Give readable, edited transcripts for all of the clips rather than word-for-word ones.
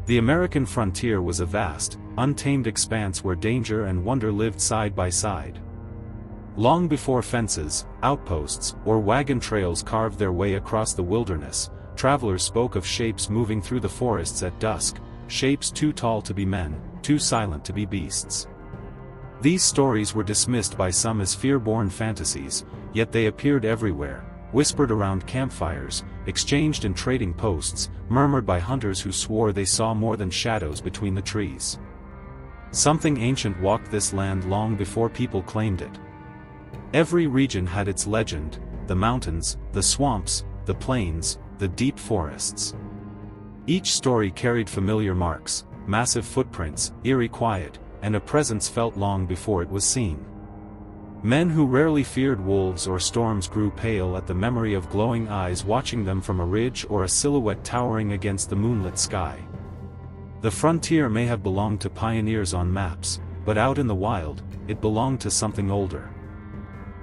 The American frontier was a vast, untamed expanse where danger and wonder lived side by side. Long before fences, outposts, or wagon trails carved their way across the wilderness, travelers spoke of shapes moving through the forests at dusk, shapes too tall to be men, too silent to be beasts. These stories were dismissed by some as fear-born fantasies, yet they appeared everywhere, whispered around campfires, exchanged in trading posts, murmured by hunters who swore they saw more than shadows between the trees. Something ancient walked this land long before people claimed it. Every region had its legend: the mountains, the swamps, the plains, the deep forests. Each story carried familiar marks, massive footprints, eerie quiet, and a presence felt long before it was seen. Men who rarely feared wolves or storms grew pale at the memory of glowing eyes watching them from a ridge or a silhouette towering against the moonlit sky. The frontier may have belonged to pioneers on maps, but out in the wild, it belonged to something older.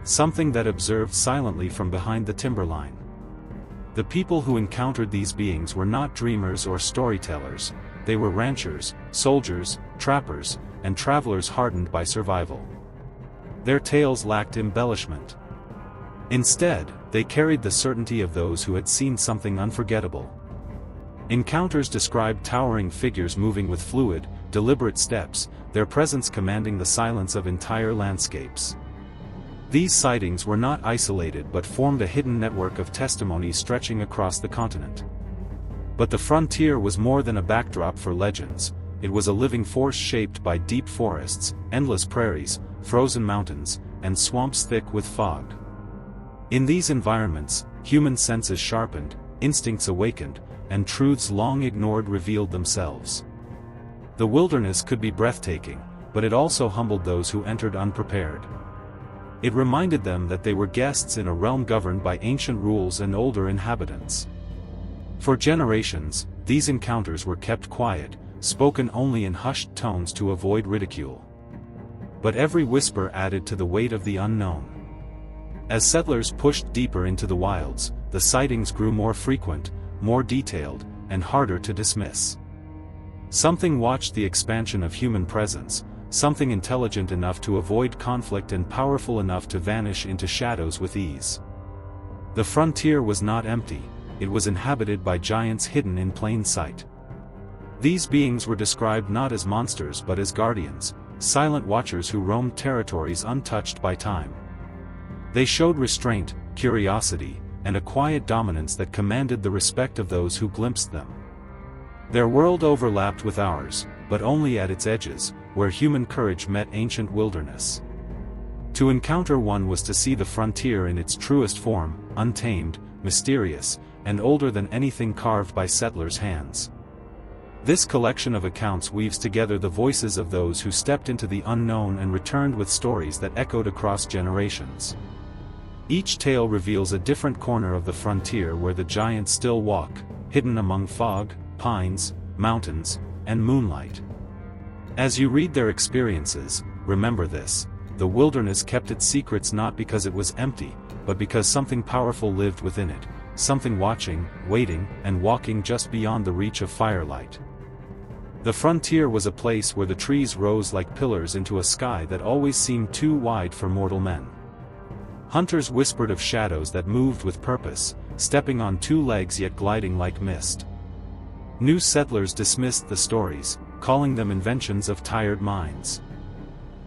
Something that observed silently from behind the timberline. The people who encountered these beings were not dreamers or storytellers, they were ranchers, soldiers, trappers, and travelers hardened by survival. Their tales lacked embellishment. Instead, they carried the certainty of those who had seen something unforgettable. Encounters described towering figures moving with fluid, deliberate steps, their presence commanding the silence of entire landscapes. These sightings were not isolated but formed a hidden network of testimonies stretching across the continent. But the frontier was more than a backdrop for legends, it was a living force shaped by deep forests, endless prairies, frozen mountains, and swamps thick with fog. In these environments, human senses sharpened, instincts awakened, and truths long ignored revealed themselves. The wilderness could be breathtaking, but it also humbled those who entered unprepared. It reminded them that they were guests in a realm governed by ancient rules and older inhabitants. For generations, these encounters were kept quiet, spoken only in hushed tones to avoid ridicule. But every whisper added to the weight of the unknown. As settlers pushed deeper into the wilds, the sightings grew more frequent, more detailed, and harder to dismiss. Something watched the expansion of human presence, something intelligent enough to avoid conflict and powerful enough to vanish into shadows with ease. The frontier was not empty, it was inhabited by giants hidden in plain sight. These beings were described not as monsters but as guardians, silent watchers who roamed territories untouched by time. They showed restraint, curiosity, and a quiet dominance that commanded the respect of those who glimpsed them. Their world overlapped with ours, but only at its edges, where human courage met ancient wilderness. To encounter one was to see the frontier in its truest form, untamed, mysterious, and older than anything carved by settlers' hands. This collection of accounts weaves together the voices of those who stepped into the unknown and returned with stories that echoed across generations. Each tale reveals a different corner of the frontier where the giants still walk, hidden among fog, pines, mountains, and moonlight. As you read their experiences, remember this: the wilderness kept its secrets not because it was empty, but because something powerful lived within it, something watching, waiting, and walking just beyond the reach of firelight. The frontier was a place where the trees rose like pillars into a sky that always seemed too wide for mortal men. Hunters whispered of shadows that moved with purpose, stepping on two legs yet gliding like mist. New settlers dismissed the stories, calling them inventions of tired minds.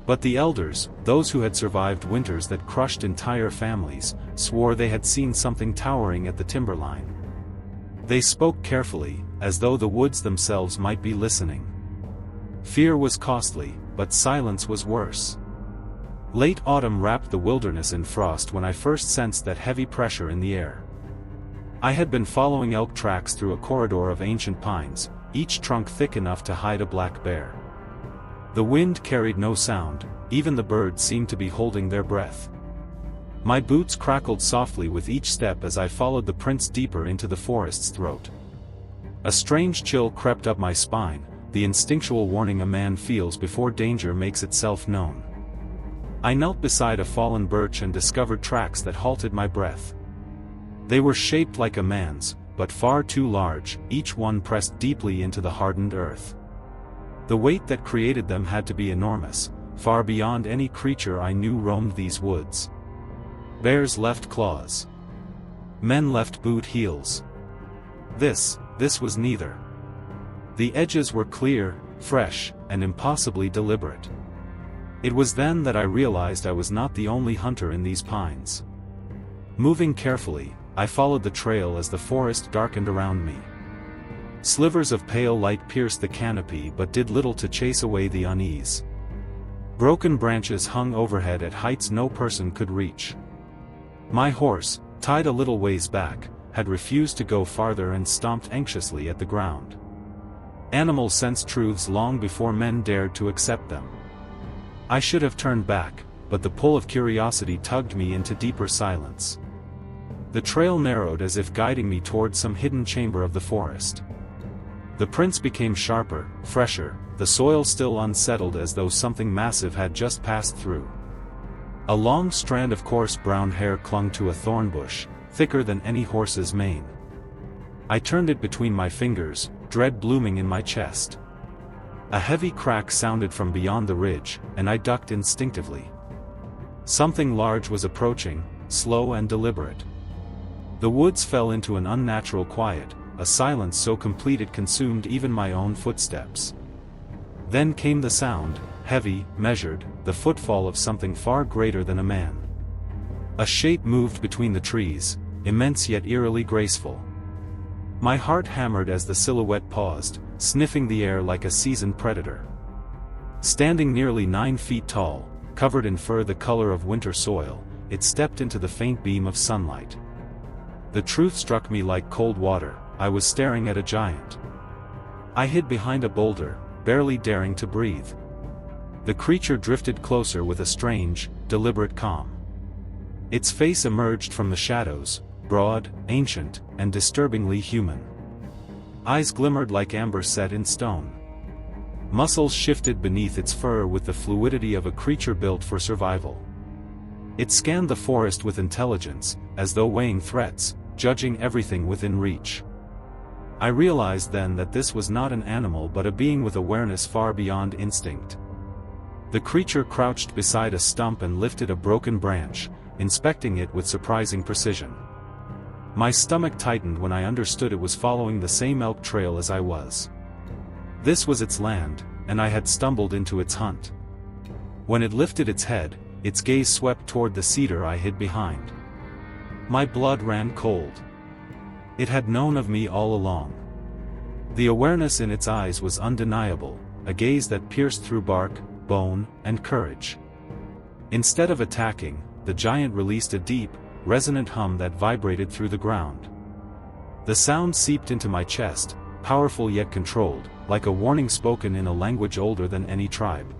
But the elders, those who had survived winters that crushed entire families, swore they had seen something towering at the timberline. They spoke carefully, as though the woods themselves might be listening. Fear was costly, but silence was worse. Late autumn wrapped the wilderness in frost when I first sensed that heavy pressure in the air. I had been following elk tracks through a corridor of ancient pines, each trunk thick enough to hide a black bear. The wind carried no sound, even the birds seemed to be holding their breath. My boots crackled softly with each step as I followed the prints deeper into the forest's throat. A strange chill crept up my spine, the instinctual warning a man feels before danger makes itself known. I knelt beside a fallen birch and discovered tracks that halted my breath. They were shaped like a man's, but far too large, each one pressed deeply into the hardened earth. The weight that created them had to be enormous, far beyond any creature I knew roamed these woods. Bears left claws. Men left boot heels. This was neither. The edges were clear, fresh, and impossibly deliberate. It was then that I realized I was not the only hunter in these pines. Moving carefully, I followed the trail as the forest darkened around me. Slivers of pale light pierced the canopy but did little to chase away the unease. Broken branches hung overhead at heights no person could reach. My horse, tied a little ways back, had refused to go farther and stomped anxiously at the ground. Animals sensed truths long before men dared to accept them. I should have turned back, but the pull of curiosity tugged me into deeper silence. The trail narrowed as if guiding me toward some hidden chamber of the forest. The prints became sharper, fresher, the soil still unsettled as though something massive had just passed through. A long strand of coarse brown hair clung to a thorn bush, thicker than any horse's mane. I turned it between my fingers, dread blooming in my chest. A heavy crack sounded from beyond the ridge, and I ducked instinctively. Something large was approaching, slow and deliberate. The woods fell into an unnatural quiet, a silence so complete it consumed even my own footsteps. Then came the sound, heavy, measured, the footfall of something far greater than a man. A shape moved between the trees, immense yet eerily graceful. My heart hammered as the silhouette paused, sniffing the air like a seasoned predator. Standing nearly 9 feet tall, covered in fur the color of winter soil, it stepped into the faint beam of sunlight. The truth struck me like cold water. I was staring at a giant. I hid behind a boulder, barely daring to breathe. The creature drifted closer with a strange, deliberate calm. Its face emerged from the shadows, broad, ancient, and disturbingly human. Eyes glimmered like amber set in stone. Muscles shifted beneath its fur with the fluidity of a creature built for survival. It scanned the forest with intelligence, as though weighing threats, judging everything within reach. I realized then that this was not an animal but a being with awareness far beyond instinct. The creature crouched beside a stump and lifted a broken branch, inspecting it with surprising precision. My stomach tightened when I understood it was following the same elk trail as I was. This was its land, and I had stumbled into its hunt. When it lifted its head, its gaze swept toward the cedar I hid behind. My blood ran cold. It had known of me all along. The awareness in its eyes was undeniable, a gaze that pierced through bark, bone, and courage. Instead of attacking, the giant released a deep, resonant hum that vibrated through the ground. The sound seeped into my chest, powerful yet controlled, like a warning spoken in a language older than any tribe.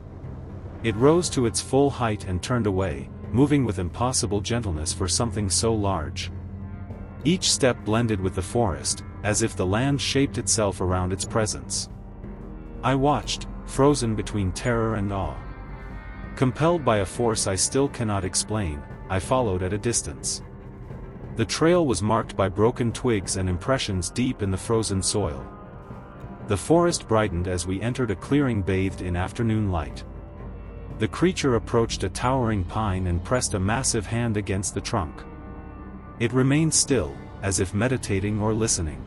It rose to its full height and turned away, moving with impossible gentleness for something so large. Each step blended with the forest, as if the land shaped itself around its presence. I watched, frozen between terror and awe. Compelled by a force I still cannot explain, I followed at a distance. The trail was marked by broken twigs and impressions deep in the frozen soil. The forest brightened as we entered a clearing bathed in afternoon light. The creature approached a towering pine and pressed a massive hand against the trunk. It remained still, as if meditating or listening.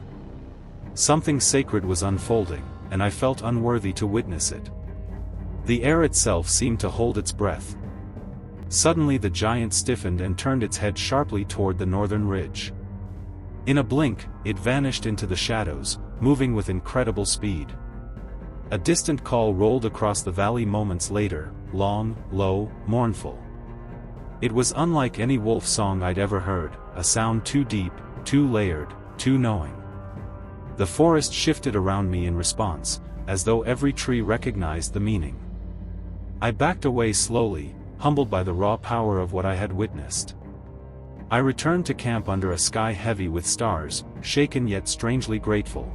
Something sacred was unfolding, and I felt unworthy to witness it. The air itself seemed to hold its breath. Suddenly the giant stiffened and turned its head sharply toward the northern ridge. In a blink, it vanished into the shadows, moving with incredible speed. A distant call rolled across the valley moments later, long, low, mournful. It was unlike any wolf song I'd ever heard, a sound too deep, too layered, too knowing. The forest shifted around me in response, as though every tree recognized the meaning. I backed away slowly, humbled by the raw power of what I had witnessed. I returned to camp under a sky heavy with stars, shaken yet strangely grateful.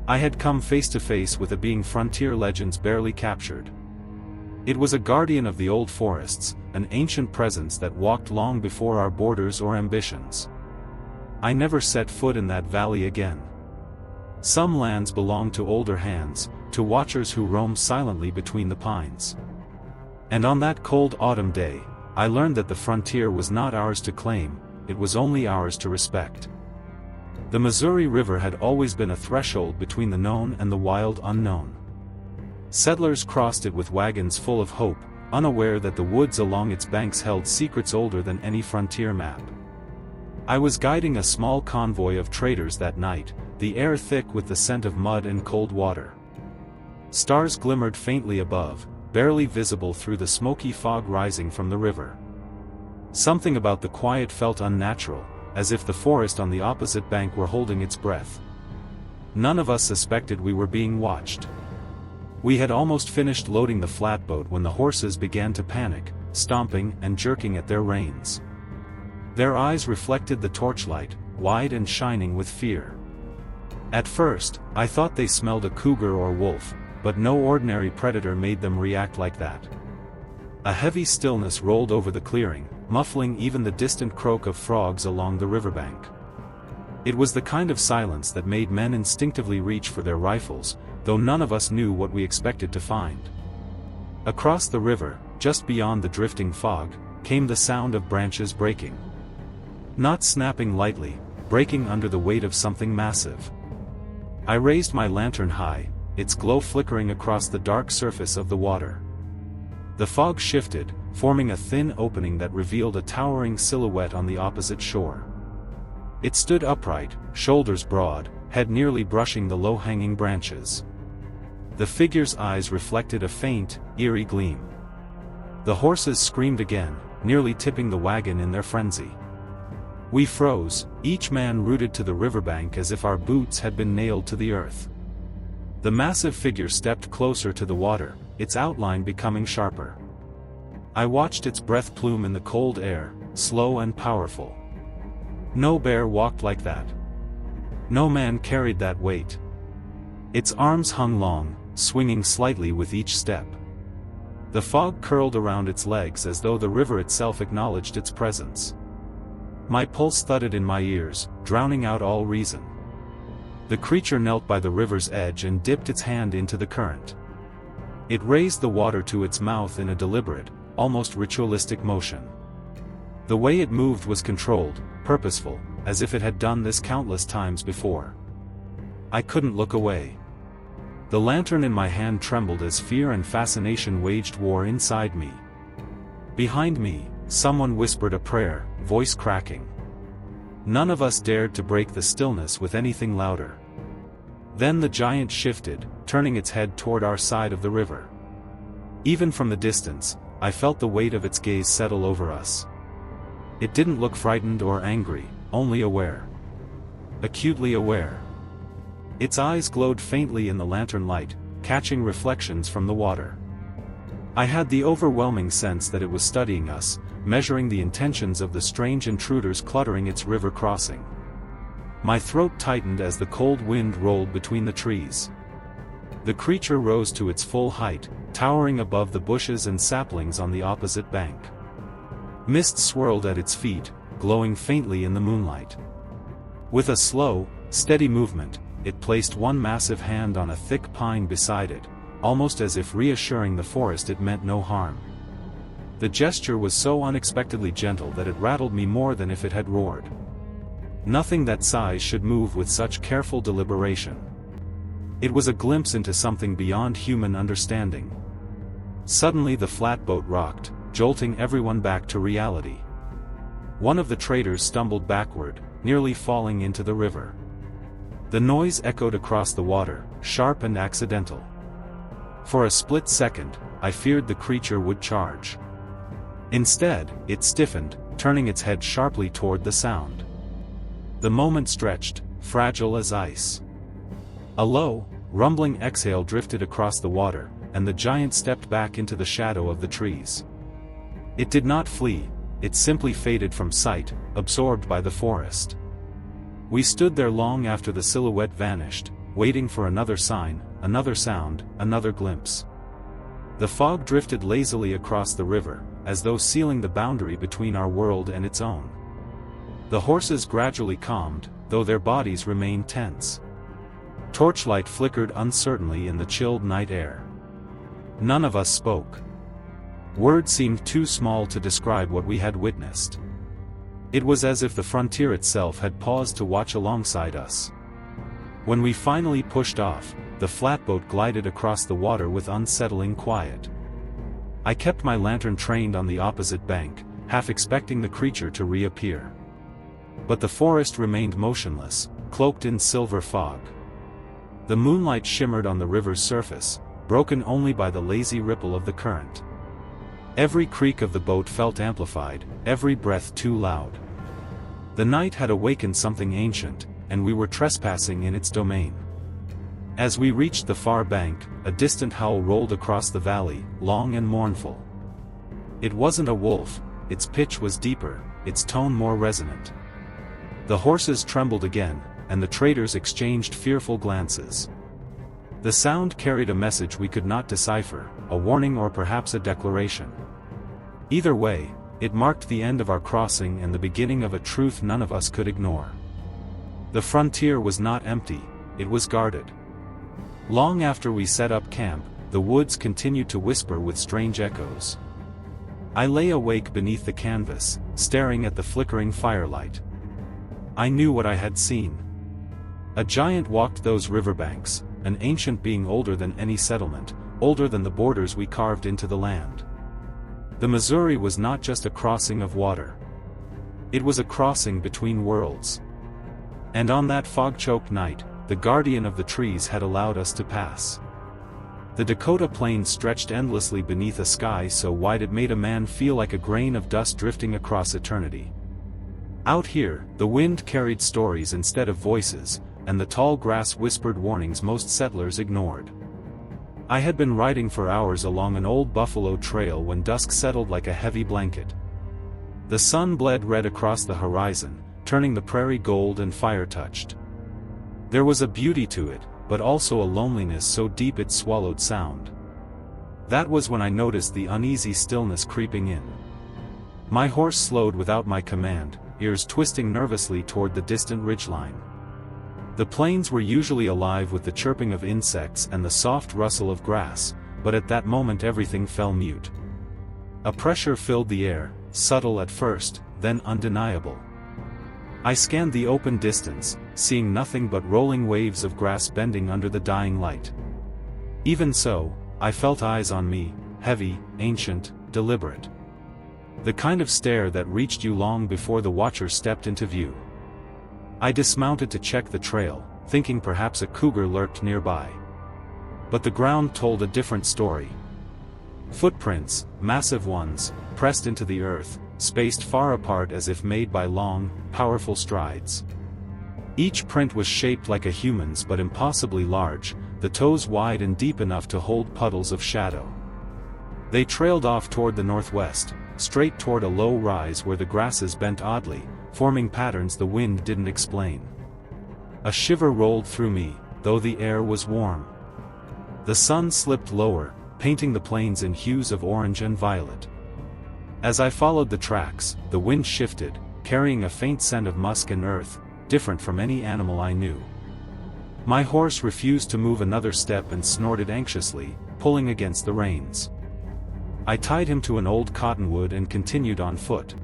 I had come face to face with a being frontier legends barely captured. It was a guardian of the old forests, an ancient presence that walked long before our borders or ambitions. I never set foot in that valley again. Some lands belong to older hands, to watchers who roam silently between the pines. And on that cold autumn day, I learned that the frontier was not ours to claim, it was only ours to respect. The Missouri River had always been a threshold between the known and the wild unknown. Settlers crossed it with wagons full of hope, unaware that the woods along its banks held secrets older than any frontier map. I was guiding a small convoy of traders that night, the air thick with the scent of mud and cold water. Stars glimmered faintly above, barely visible through the smoky fog rising from the river. Something about the quiet felt unnatural, as if the forest on the opposite bank were holding its breath. None of us suspected we were being watched. We had almost finished loading the flatboat when the horses began to panic, stomping and jerking at their reins. Their eyes reflected the torchlight, wide and shining with fear. At first, I thought they smelled a cougar or wolf, but no ordinary predator made them react like that. A heavy stillness rolled over the clearing, muffling even the distant croak of frogs along the riverbank. It was the kind of silence that made men instinctively reach for their rifles, though none of us knew what we expected to find. Across the river, just beyond the drifting fog, came the sound of branches breaking. Not snapping lightly, breaking under the weight of something massive. I raised my lantern high, its glow flickering across the dark surface of the water. The fog shifted, forming a thin opening that revealed a towering silhouette on the opposite shore. It stood upright, shoulders broad, head nearly brushing the low-hanging branches. The figure's eyes reflected a faint, eerie gleam. The horses screamed again, nearly tipping the wagon in their frenzy. We froze, each man rooted to the riverbank as if our boots had been nailed to the earth. The massive figure stepped closer to the water, its outline becoming sharper. I watched its breath plume in the cold air, slow and powerful. No bear walked like that. No man carried that weight. Its arms hung long, swinging slightly with each step. The fog curled around its legs as though the river itself acknowledged its presence. My pulse thudded in my ears, drowning out all reason. The creature knelt by the river's edge and dipped its hand into the current. It raised the water to its mouth in a deliberate, almost ritualistic motion. The way it moved was controlled, purposeful, as if it had done this countless times before. I couldn't look away. The lantern in my hand trembled as fear and fascination waged war inside me. Behind me, someone whispered a prayer, voice cracking. None of us dared to break the stillness with anything louder. Then the giant shifted, turning its head toward our side of the river. Even from the distance, I felt the weight of its gaze settle over us. It didn't look frightened or angry, only aware. Acutely aware. Its eyes glowed faintly in the lantern light, catching reflections from the water. I had the overwhelming sense that it was studying us, measuring the intentions of the strange intruders cluttering its river crossing. My throat tightened as the cold wind rolled between the trees. The creature rose to its full height, towering above the bushes and saplings on the opposite bank. Mist swirled at its feet, glowing faintly in the moonlight. With a slow, steady movement, it placed one massive hand on a thick pine beside it, almost as if reassuring the forest it meant no harm. The gesture was so unexpectedly gentle that it rattled me more than if it had roared. Nothing that size should move with such careful deliberation. It was a glimpse into something beyond human understanding. Suddenly the flatboat rocked, jolting everyone back to reality. One of the traders stumbled backward, nearly falling into the river. The noise echoed across the water, sharp and accidental. For a split second, I feared the creature would charge. Instead, it stiffened, turning its head sharply toward the sound. The moment stretched, fragile as ice. A low, rumbling exhale drifted across the water, and the giant stepped back into the shadow of the trees. It did not flee, it simply faded from sight, absorbed by the forest. We stood there long after the silhouette vanished, waiting for another sign, another sound, another glimpse. The fog drifted lazily across the river, as though sealing the boundary between our world and its own. The horses gradually calmed, though their bodies remained tense. Torchlight flickered uncertainly in the chilled night air. None of us spoke. Words seemed too small to describe what we had witnessed. It was as if the frontier itself had paused to watch alongside us. When we finally pushed off, the flatboat glided across the water with unsettling quiet. I kept my lantern trained on the opposite bank, half expecting the creature to reappear. But the forest remained motionless, cloaked in silver fog. The moonlight shimmered on the river's surface, broken only by the lazy ripple of the current. Every creak of the boat felt amplified, every breath too loud. The night had awakened something ancient, and we were trespassing in its domain. As we reached the far bank, a distant howl rolled across the valley, long and mournful. It wasn't a wolf, its pitch was deeper, its tone more resonant. The horses trembled again, and the traders exchanged fearful glances. The sound carried a message we could not decipher, a warning or perhaps a declaration. Either way, it marked the end of our crossing and the beginning of a truth none of us could ignore. The frontier was not empty, it was guarded. Long after we set up camp, the woods continued to whisper with strange echoes. I lay awake beneath the canvas, staring at the flickering firelight. I knew what I had seen. A giant walked those riverbanks, an ancient being older than any settlement, older than the borders we carved into the land. The Missouri was not just a crossing of water. It was a crossing between worlds. And on that fog-choked night, the guardian of the trees had allowed us to pass. The Dakota Plains stretched endlessly beneath a sky so wide it made a man feel like a grain of dust drifting across eternity. Out here, the wind carried stories instead of voices, and the tall grass whispered warnings most settlers ignored. I had been riding for hours along an old buffalo trail when dusk settled like a heavy blanket. The sun bled red across the horizon, turning the prairie gold and fire-touched. There was a beauty to it, but also a loneliness so deep it swallowed sound. That was when I noticed the uneasy stillness creeping in. My horse slowed without my command, ears twisting nervously toward the distant ridgeline. The plains were usually alive with the chirping of insects and the soft rustle of grass, but at that moment everything fell mute. A pressure filled the air, subtle at first, then undeniable. I scanned the open distance, seeing nothing but rolling waves of grass bending under the dying light. Even so, I felt eyes on me, heavy, ancient, deliberate. The kind of stare that reached you long before the watcher stepped into view. I dismounted to check the trail, thinking perhaps a cougar lurked nearby. But the ground told a different story. Footprints, massive ones, pressed into the earth, spaced far apart as if made by long, powerful strides. Each print was shaped like a human's but impossibly large, the toes wide and deep enough to hold puddles of shadow. They trailed off toward the northwest, straight toward a low rise where the grasses bent oddly, forming patterns the wind didn't explain. A shiver rolled through me, though the air was warm. The sun slipped lower, painting the plains in hues of orange and violet. As I followed the tracks, the wind shifted, carrying a faint scent of musk and earth, different from any animal I knew. My horse refused to move another step and snorted anxiously, pulling against the reins. I tied him to an old cottonwood and continued on foot.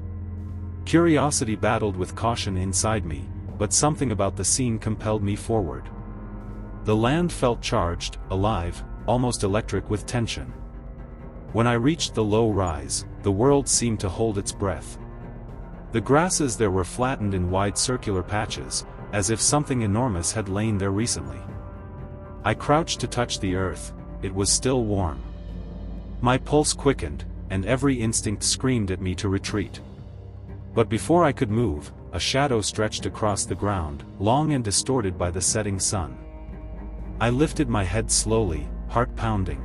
Curiosity battled with caution inside me, but something about the scene compelled me forward. The land felt charged, alive, almost electric with tension. When I reached the low rise, the world seemed to hold its breath. The grasses there were flattened in wide circular patches, as if something enormous had lain there recently. I crouched to touch the earth, it was still warm. My pulse quickened, and every instinct screamed at me to retreat. But before I could move, a shadow stretched across the ground, long and distorted by the setting sun. I lifted my head slowly, heart pounding.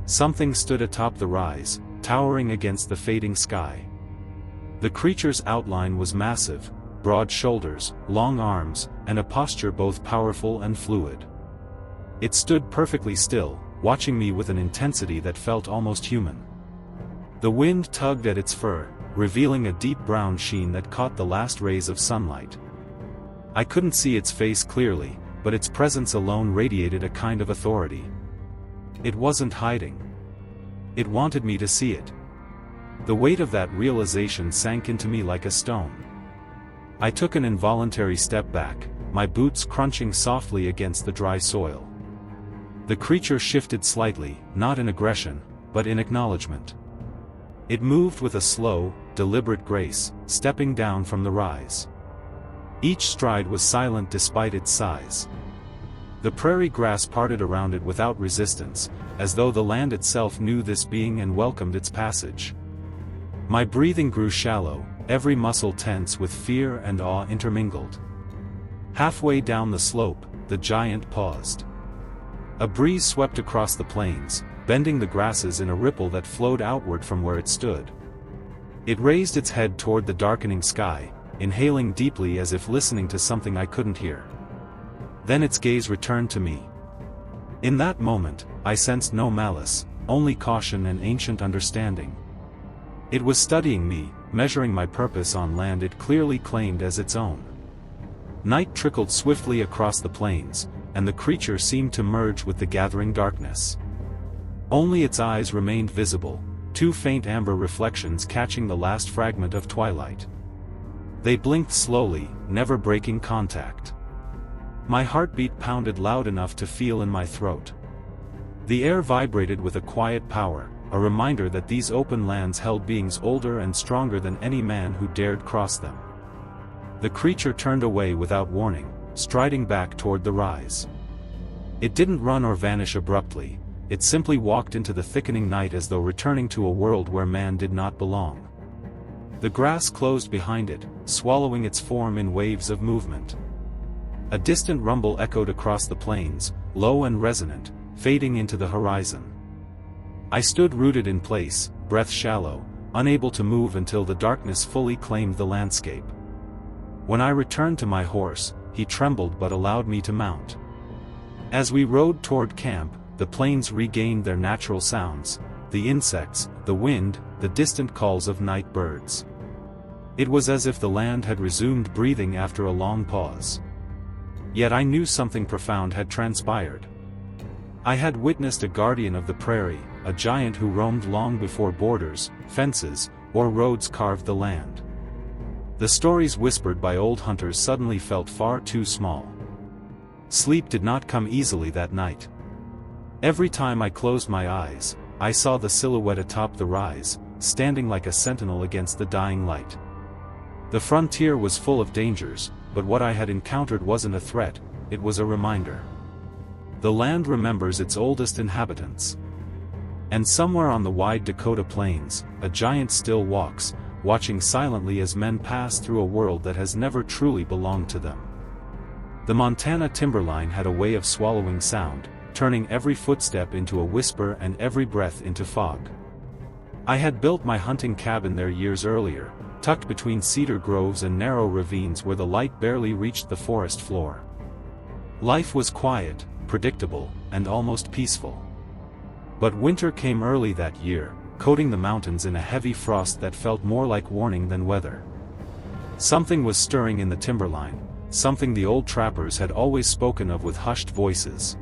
Something stood atop the rise, towering against the fading sky. The creature's outline was massive, broad shoulders, long arms, and a posture both powerful and fluid. It stood perfectly still, watching me with an intensity that felt almost human. The wind tugged at its fur, revealing a deep brown sheen that caught the last rays of sunlight. I couldn't see its face clearly, but its presence alone radiated a kind of authority. It wasn't hiding. It wanted me to see it. The weight of that realization sank into me like a stone. I took an involuntary step back, my boots crunching softly against the dry soil. The creature shifted slightly, not in aggression, but in acknowledgement. It moved with a slow, deliberate grace, stepping down from the rise. Each stride was silent despite its size. The prairie grass parted around it without resistance, as though the land itself knew this being and welcomed its passage. My breathing grew shallow, every muscle tense with fear and awe intermingled. Halfway down the slope, the giant paused. A breeze swept across the plains, bending the grasses in a ripple that flowed outward from where it stood. It raised its head toward the darkening sky, inhaling deeply as if listening to something I couldn't hear. Then its gaze returned to me. In that moment, I sensed no malice, only caution and ancient understanding. It was studying me, measuring my purpose on land it clearly claimed as its own. Night trickled swiftly across the plains, and the creature seemed to merge with the gathering darkness. Only its eyes remained visible, two faint amber reflections catching the last fragment of twilight. They blinked slowly, never breaking contact. My heartbeat pounded loud enough to feel in my throat. The air vibrated with a quiet power, a reminder that these open lands held beings older and stronger than any man who dared cross them. The creature turned away without warning, striding back toward the rise. It didn't run or vanish abruptly, it simply walked into the thickening night as though returning to a world where man did not belong. The grass closed behind it, swallowing its form in waves of movement. A distant rumble echoed across the plains, low and resonant, fading into the horizon. I stood rooted in place, breath shallow, unable to move until the darkness fully claimed the landscape. When I returned to my horse, he trembled but allowed me to mount. As we rode toward camp, the plains regained their natural sounds, the insects, the wind, the distant calls of night birds. It was as if the land had resumed breathing after a long pause. Yet I knew something profound had transpired. I had witnessed a guardian of the prairie, a giant who roamed long before borders, fences, or roads carved the land. The stories whispered by old hunters suddenly felt far too small. Sleep did not come easily that night. Every time I closed my eyes, I saw the silhouette atop the rise, standing like a sentinel against the dying light. The frontier was full of dangers, but what I had encountered wasn't a threat, it was a reminder. The land remembers its oldest inhabitants. And somewhere on the wide Dakota plains, a giant still walks, watching silently as men pass through a world that has never truly belonged to them. The Montana timberline had a way of swallowing sound, turning every footstep into a whisper and every breath into fog. I had built my hunting cabin there years earlier, tucked between cedar groves and narrow ravines where the light barely reached the forest floor. Life was quiet, predictable, and almost peaceful. But winter came early that year, coating the mountains in a heavy frost that felt more like warning than weather. Something was stirring in the timberline, something the old trappers had always spoken of with hushed voices.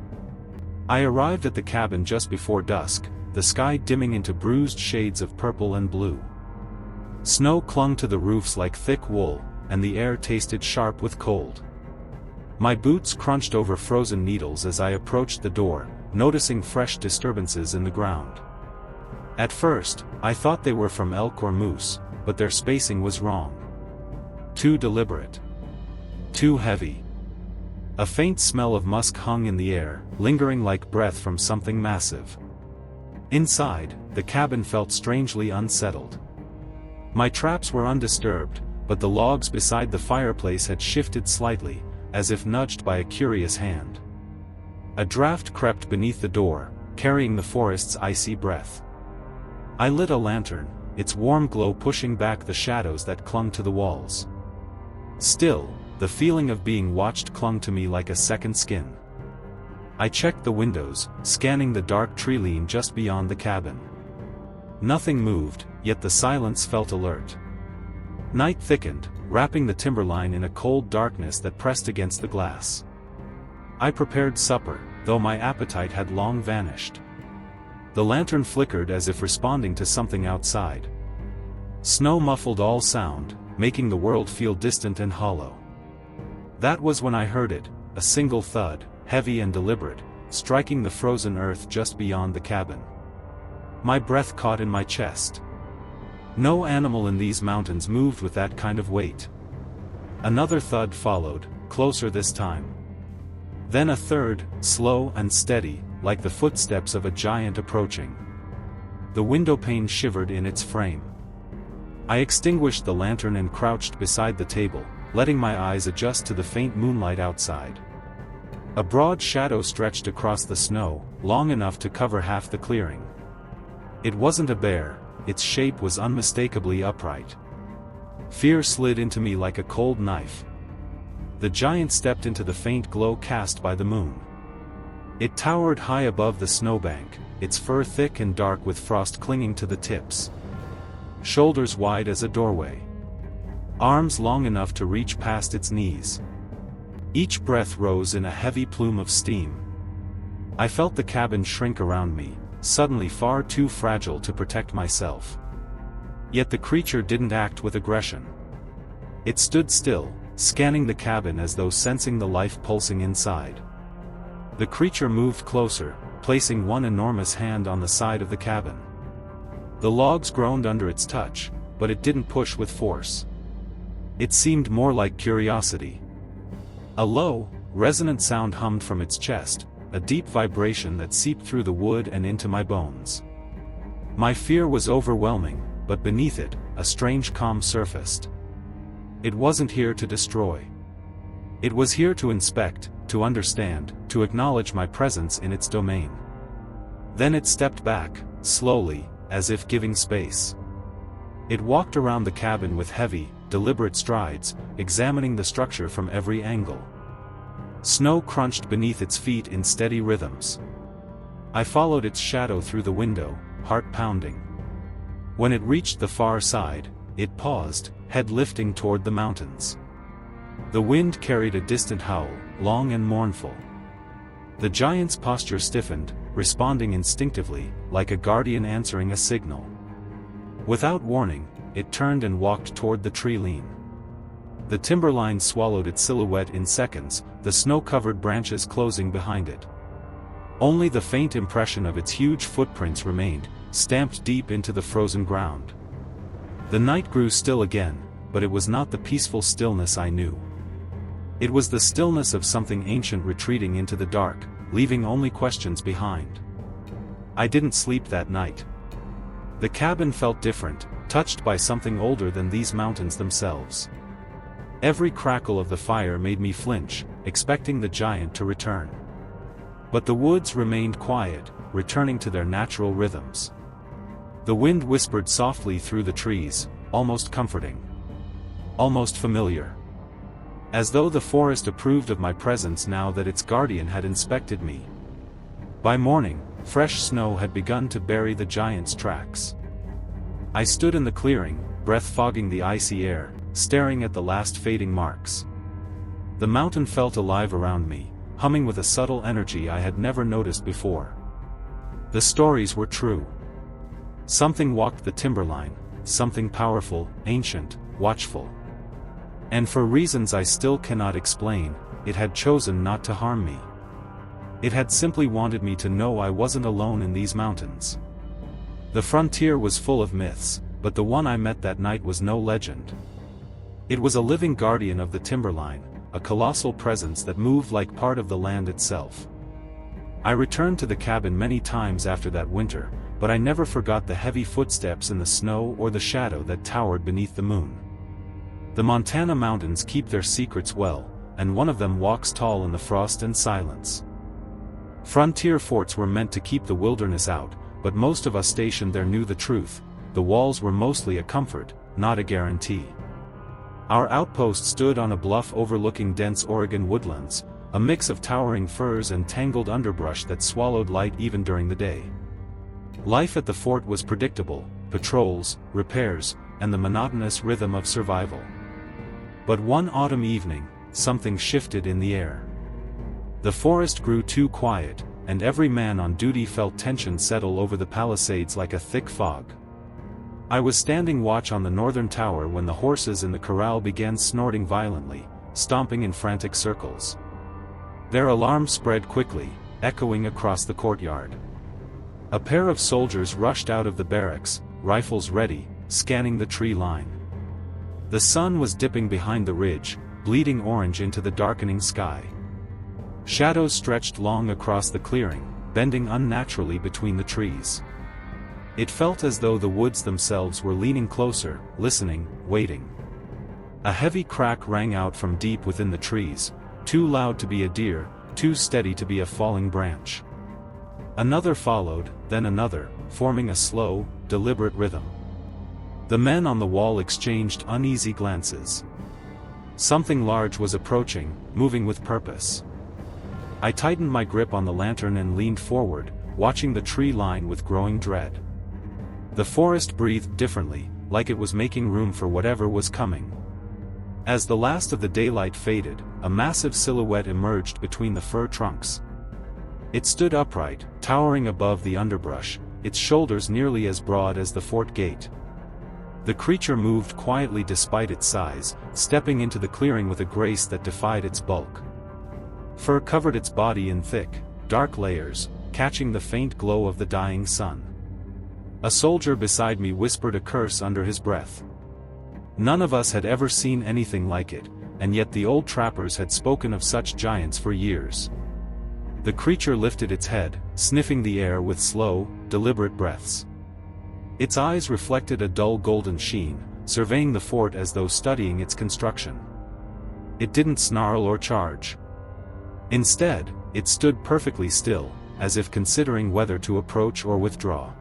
I arrived at the cabin just before dusk, the sky dimming into bruised shades of purple and blue. Snow clung to the roofs like thick wool, and the air tasted sharp with cold. My boots crunched over frozen needles as I approached the door, noticing fresh disturbances in the ground. At first, I thought they were from elk or moose, but their spacing was wrong. Too deliberate. Too heavy. A faint smell of musk hung in the air, lingering like breath from something massive. Inside, the cabin felt strangely unsettled. My traps were undisturbed, but the logs beside the fireplace had shifted slightly, as if nudged by a curious hand. A draft crept beneath the door, carrying the forest's icy breath. I lit a lantern, its warm glow pushing back the shadows that clung to the walls. Still, the feeling of being watched clung to me like a second skin. I checked the windows, scanning the dark treeline just beyond the cabin. Nothing moved, yet the silence felt alert. Night thickened, wrapping the timberline in a cold darkness that pressed against the glass. I prepared supper, though my appetite had long vanished. The lantern flickered as if responding to something outside. Snow muffled all sound, making the world feel distant and hollow. That was when I heard it, a single thud, heavy and deliberate, striking the frozen earth just beyond the cabin. My breath caught in my chest. No animal in these mountains moved with that kind of weight. Another thud followed, closer this time. Then a third, slow and steady, like the footsteps of a giant approaching. The windowpane shivered in its frame. I extinguished the lantern and crouched beside the table, letting my eyes adjust to the faint moonlight outside. A broad shadow stretched across the snow, long enough to cover half the clearing. It wasn't a bear, its shape was unmistakably upright. Fear slid into me like a cold knife. The giant stepped into the faint glow cast by the moon. It towered high above the snowbank, its fur thick and dark with frost clinging to the tips. Shoulders wide as a doorway. Arms long enough to reach past its knees. Each breath rose in a heavy plume of steam. I felt the cabin shrink around me, suddenly far too fragile to protect myself. Yet the creature didn't act with aggression. It stood still, scanning the cabin as though sensing the life pulsing inside. The creature moved closer, placing one enormous hand on the side of the cabin. The logs groaned under its touch, but it didn't push with force. It seemed more like curiosity. A low, resonant sound hummed from its chest, a deep vibration that seeped through the wood and into my bones. My fear was overwhelming, but beneath it, a strange calm surfaced. It wasn't here to destroy. It was here to inspect, to understand, to acknowledge my presence in its domain. Then it stepped back, slowly, as if giving space. It walked around the cabin with heavy, deliberate strides, examining the structure from every angle. Snow crunched beneath its feet in steady rhythms. I followed its shadow through the window, heart pounding. When it reached the far side, it paused, head lifting toward the mountains. The wind carried a distant howl, long and mournful. The giant's posture stiffened, responding instinctively, like a guardian answering a signal. Without warning, it turned and walked toward the tree line. The timberline swallowed its silhouette in seconds, the snow-covered branches closing behind it. Only the faint impression of its huge footprints remained, stamped deep into the frozen ground. The night grew still again, but it was not the peaceful stillness I knew. It was the stillness of something ancient retreating into the dark, leaving only questions behind. I didn't sleep that night. The cabin felt different, touched by something older than these mountains themselves. Every crackle of the fire made me flinch, expecting the giant to return. But the woods remained quiet, returning to their natural rhythms. The wind whispered softly through the trees, almost comforting. Almost familiar. As though the forest approved of my presence now that its guardian had inspected me. By morning, fresh snow had begun to bury the giant's tracks. I stood in the clearing, breath fogging the icy air, staring at the last fading marks. The mountain felt alive around me, humming with a subtle energy I had never noticed before. The stories were true. Something walked the timberline, something powerful, ancient, watchful. And for reasons I still cannot explain, it had chosen not to harm me. It had simply wanted me to know I wasn't alone in these mountains. The frontier was full of myths, but the one I met that night was no legend. It was a living guardian of the timberline, a colossal presence that moved like part of the land itself. I returned to the cabin many times after that winter, but I never forgot the heavy footsteps in the snow or the shadow that towered beneath the moon. The Montana mountains keep their secrets well, and one of them walks tall in the frost and silence. Frontier forts were meant to keep the wilderness out, but most of us stationed there knew the truth. The walls were mostly a comfort, not a guarantee. Our outpost stood on a bluff overlooking dense Oregon woodlands, a mix of towering firs and tangled underbrush that swallowed light even during the day. Life at the fort was predictable: patrols, repairs, and the monotonous rhythm of survival. But one autumn evening, something shifted in the air. The forest grew too quiet, and every man on duty felt tension settle over the palisades like a thick fog. I was standing watch on the northern tower when the horses in the corral began snorting violently, stomping in frantic circles. Their alarm spread quickly, echoing across the courtyard. A pair of soldiers rushed out of the barracks, rifles ready, scanning the tree line. The sun was dipping behind the ridge, bleeding orange into the darkening sky. Shadows stretched long across the clearing, bending unnaturally between the trees. It felt as though the woods themselves were leaning closer, listening, waiting. A heavy crack rang out from deep within the trees, too loud to be a deer, too steady to be a falling branch. Another followed, then another, forming a slow, deliberate rhythm. The men on the wall exchanged uneasy glances. Something large was approaching, moving with purpose. I tightened my grip on the lantern and leaned forward, watching the tree line with growing dread. The forest breathed differently, like it was making room for whatever was coming. As the last of the daylight faded, a massive silhouette emerged between the fir trunks. It stood upright, towering above the underbrush, its shoulders nearly as broad as the fort gate. The creature moved quietly despite its size, stepping into the clearing with a grace that defied its bulk. Fur covered its body in thick, dark layers, catching the faint glow of the dying sun. A soldier beside me whispered a curse under his breath. None of us had ever seen anything like it, and yet the old trappers had spoken of such giants for years. The creature lifted its head, sniffing the air with slow, deliberate breaths. Its eyes reflected a dull golden sheen, surveying the fort as though studying its construction. It didn't snarl or charge. Instead, it stood perfectly still, as if considering whether to approach or withdraw.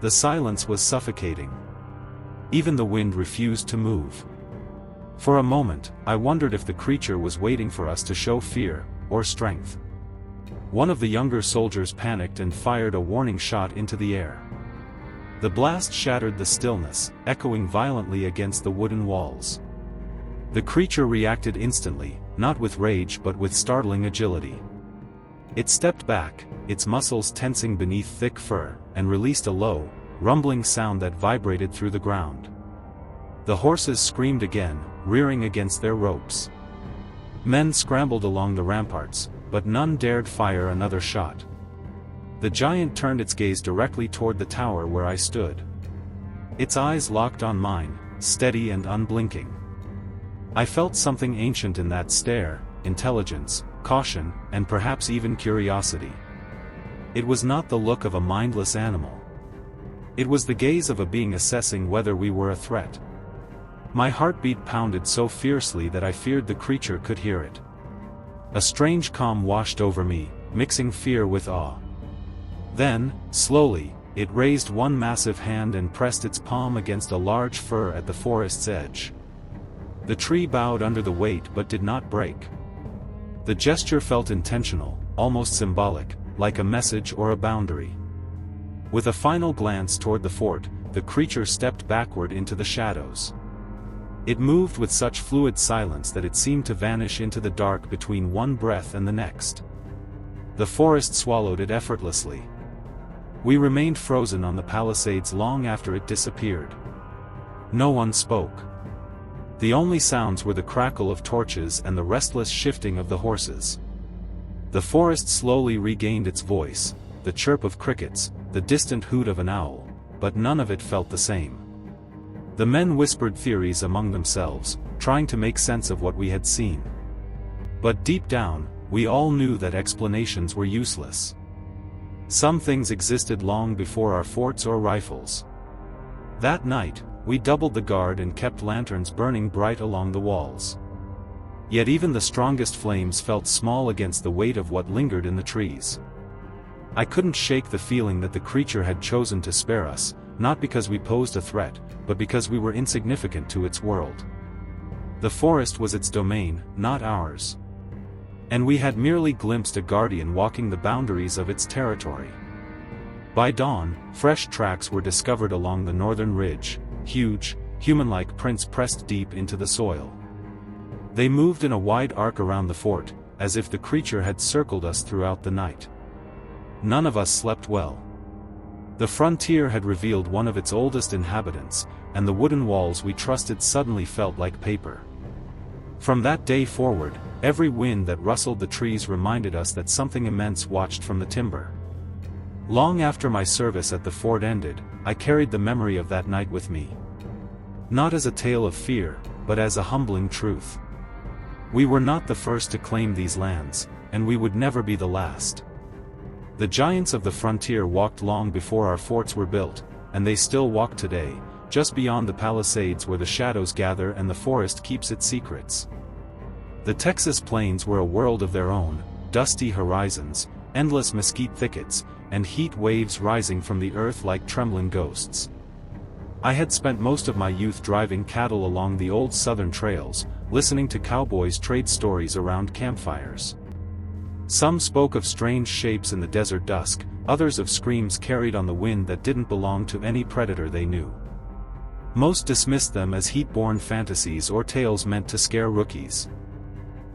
The silence was suffocating. Even the wind refused to move. For a moment, I wondered if the creature was waiting for us to show fear, or strength. One of the younger soldiers panicked and fired a warning shot into the air. The blast shattered the stillness, echoing violently against the wooden walls. The creature reacted instantly, not with rage but with startling agility. It stepped back, its muscles tensing beneath thick fur, and released a low, rumbling sound that vibrated through the ground. The horses screamed again, rearing against their ropes. Men scrambled along the ramparts, but none dared fire another shot. The giant turned its gaze directly toward the tower where I stood. Its eyes locked on mine, steady and unblinking. I felt something ancient in that stare, intelligence, caution, and perhaps even curiosity. It was not the look of a mindless animal. It was the gaze of a being assessing whether we were a threat. My heartbeat pounded so fiercely that I feared the creature could hear it. A strange calm washed over me, mixing fear with awe. Then, slowly, it raised one massive hand and pressed its palm against a large fir at the forest's edge. The tree bowed under the weight but did not break. The gesture felt intentional, almost symbolic, like a message or a boundary. With a final glance toward the fort, the creature stepped backward into the shadows. It moved with such fluid silence that it seemed to vanish into the dark between one breath and the next. The forest swallowed it effortlessly. We remained frozen on the palisades long after it disappeared. No one spoke. The only sounds were the crackle of torches and the restless shifting of the horses. The forest slowly regained its voice, the chirp of crickets, the distant hoot of an owl, but none of it felt the same. The men whispered theories among themselves, trying to make sense of what we had seen. But deep down, we all knew that explanations were useless. Some things existed long before our forts or rifles. That night, we doubled the guard and kept lanterns burning bright along the walls. Yet even the strongest flames felt small against the weight of what lingered in the trees. I couldn't shake the feeling that the creature had chosen to spare us, not because we posed a threat, but because we were insignificant to its world. The forest was its domain, not ours. And we had merely glimpsed a guardian walking the boundaries of its territory. By dawn, fresh tracks were discovered along the northern ridge, huge, human-like prints pressed deep into the soil. They moved in a wide arc around the fort, as if the creature had circled us throughout the night. None of us slept well. The frontier had revealed one of its oldest inhabitants, and the wooden walls we trusted suddenly felt like paper. From that day forward, every wind that rustled the trees reminded us that something immense watched from the timber. Long after my service at the fort ended, I carried the memory of that night with me. Not as a tale of fear, but as a humbling truth. We were not the first to claim these lands, and we would never be the last. The giants of the frontier walked long before our forts were built, and they still walk today, just beyond the palisades where the shadows gather and the forest keeps its secrets. The Texas plains were a world of their own, dusty horizons, endless mesquite thickets, and heat waves rising from the earth like trembling ghosts. I had spent most of my youth driving cattle along the old southern trails, listening to cowboys trade stories around campfires. Some spoke of strange shapes in the desert dusk, others of screams carried on the wind that didn't belong to any predator they knew. Most dismissed them as heat-born fantasies or tales meant to scare rookies.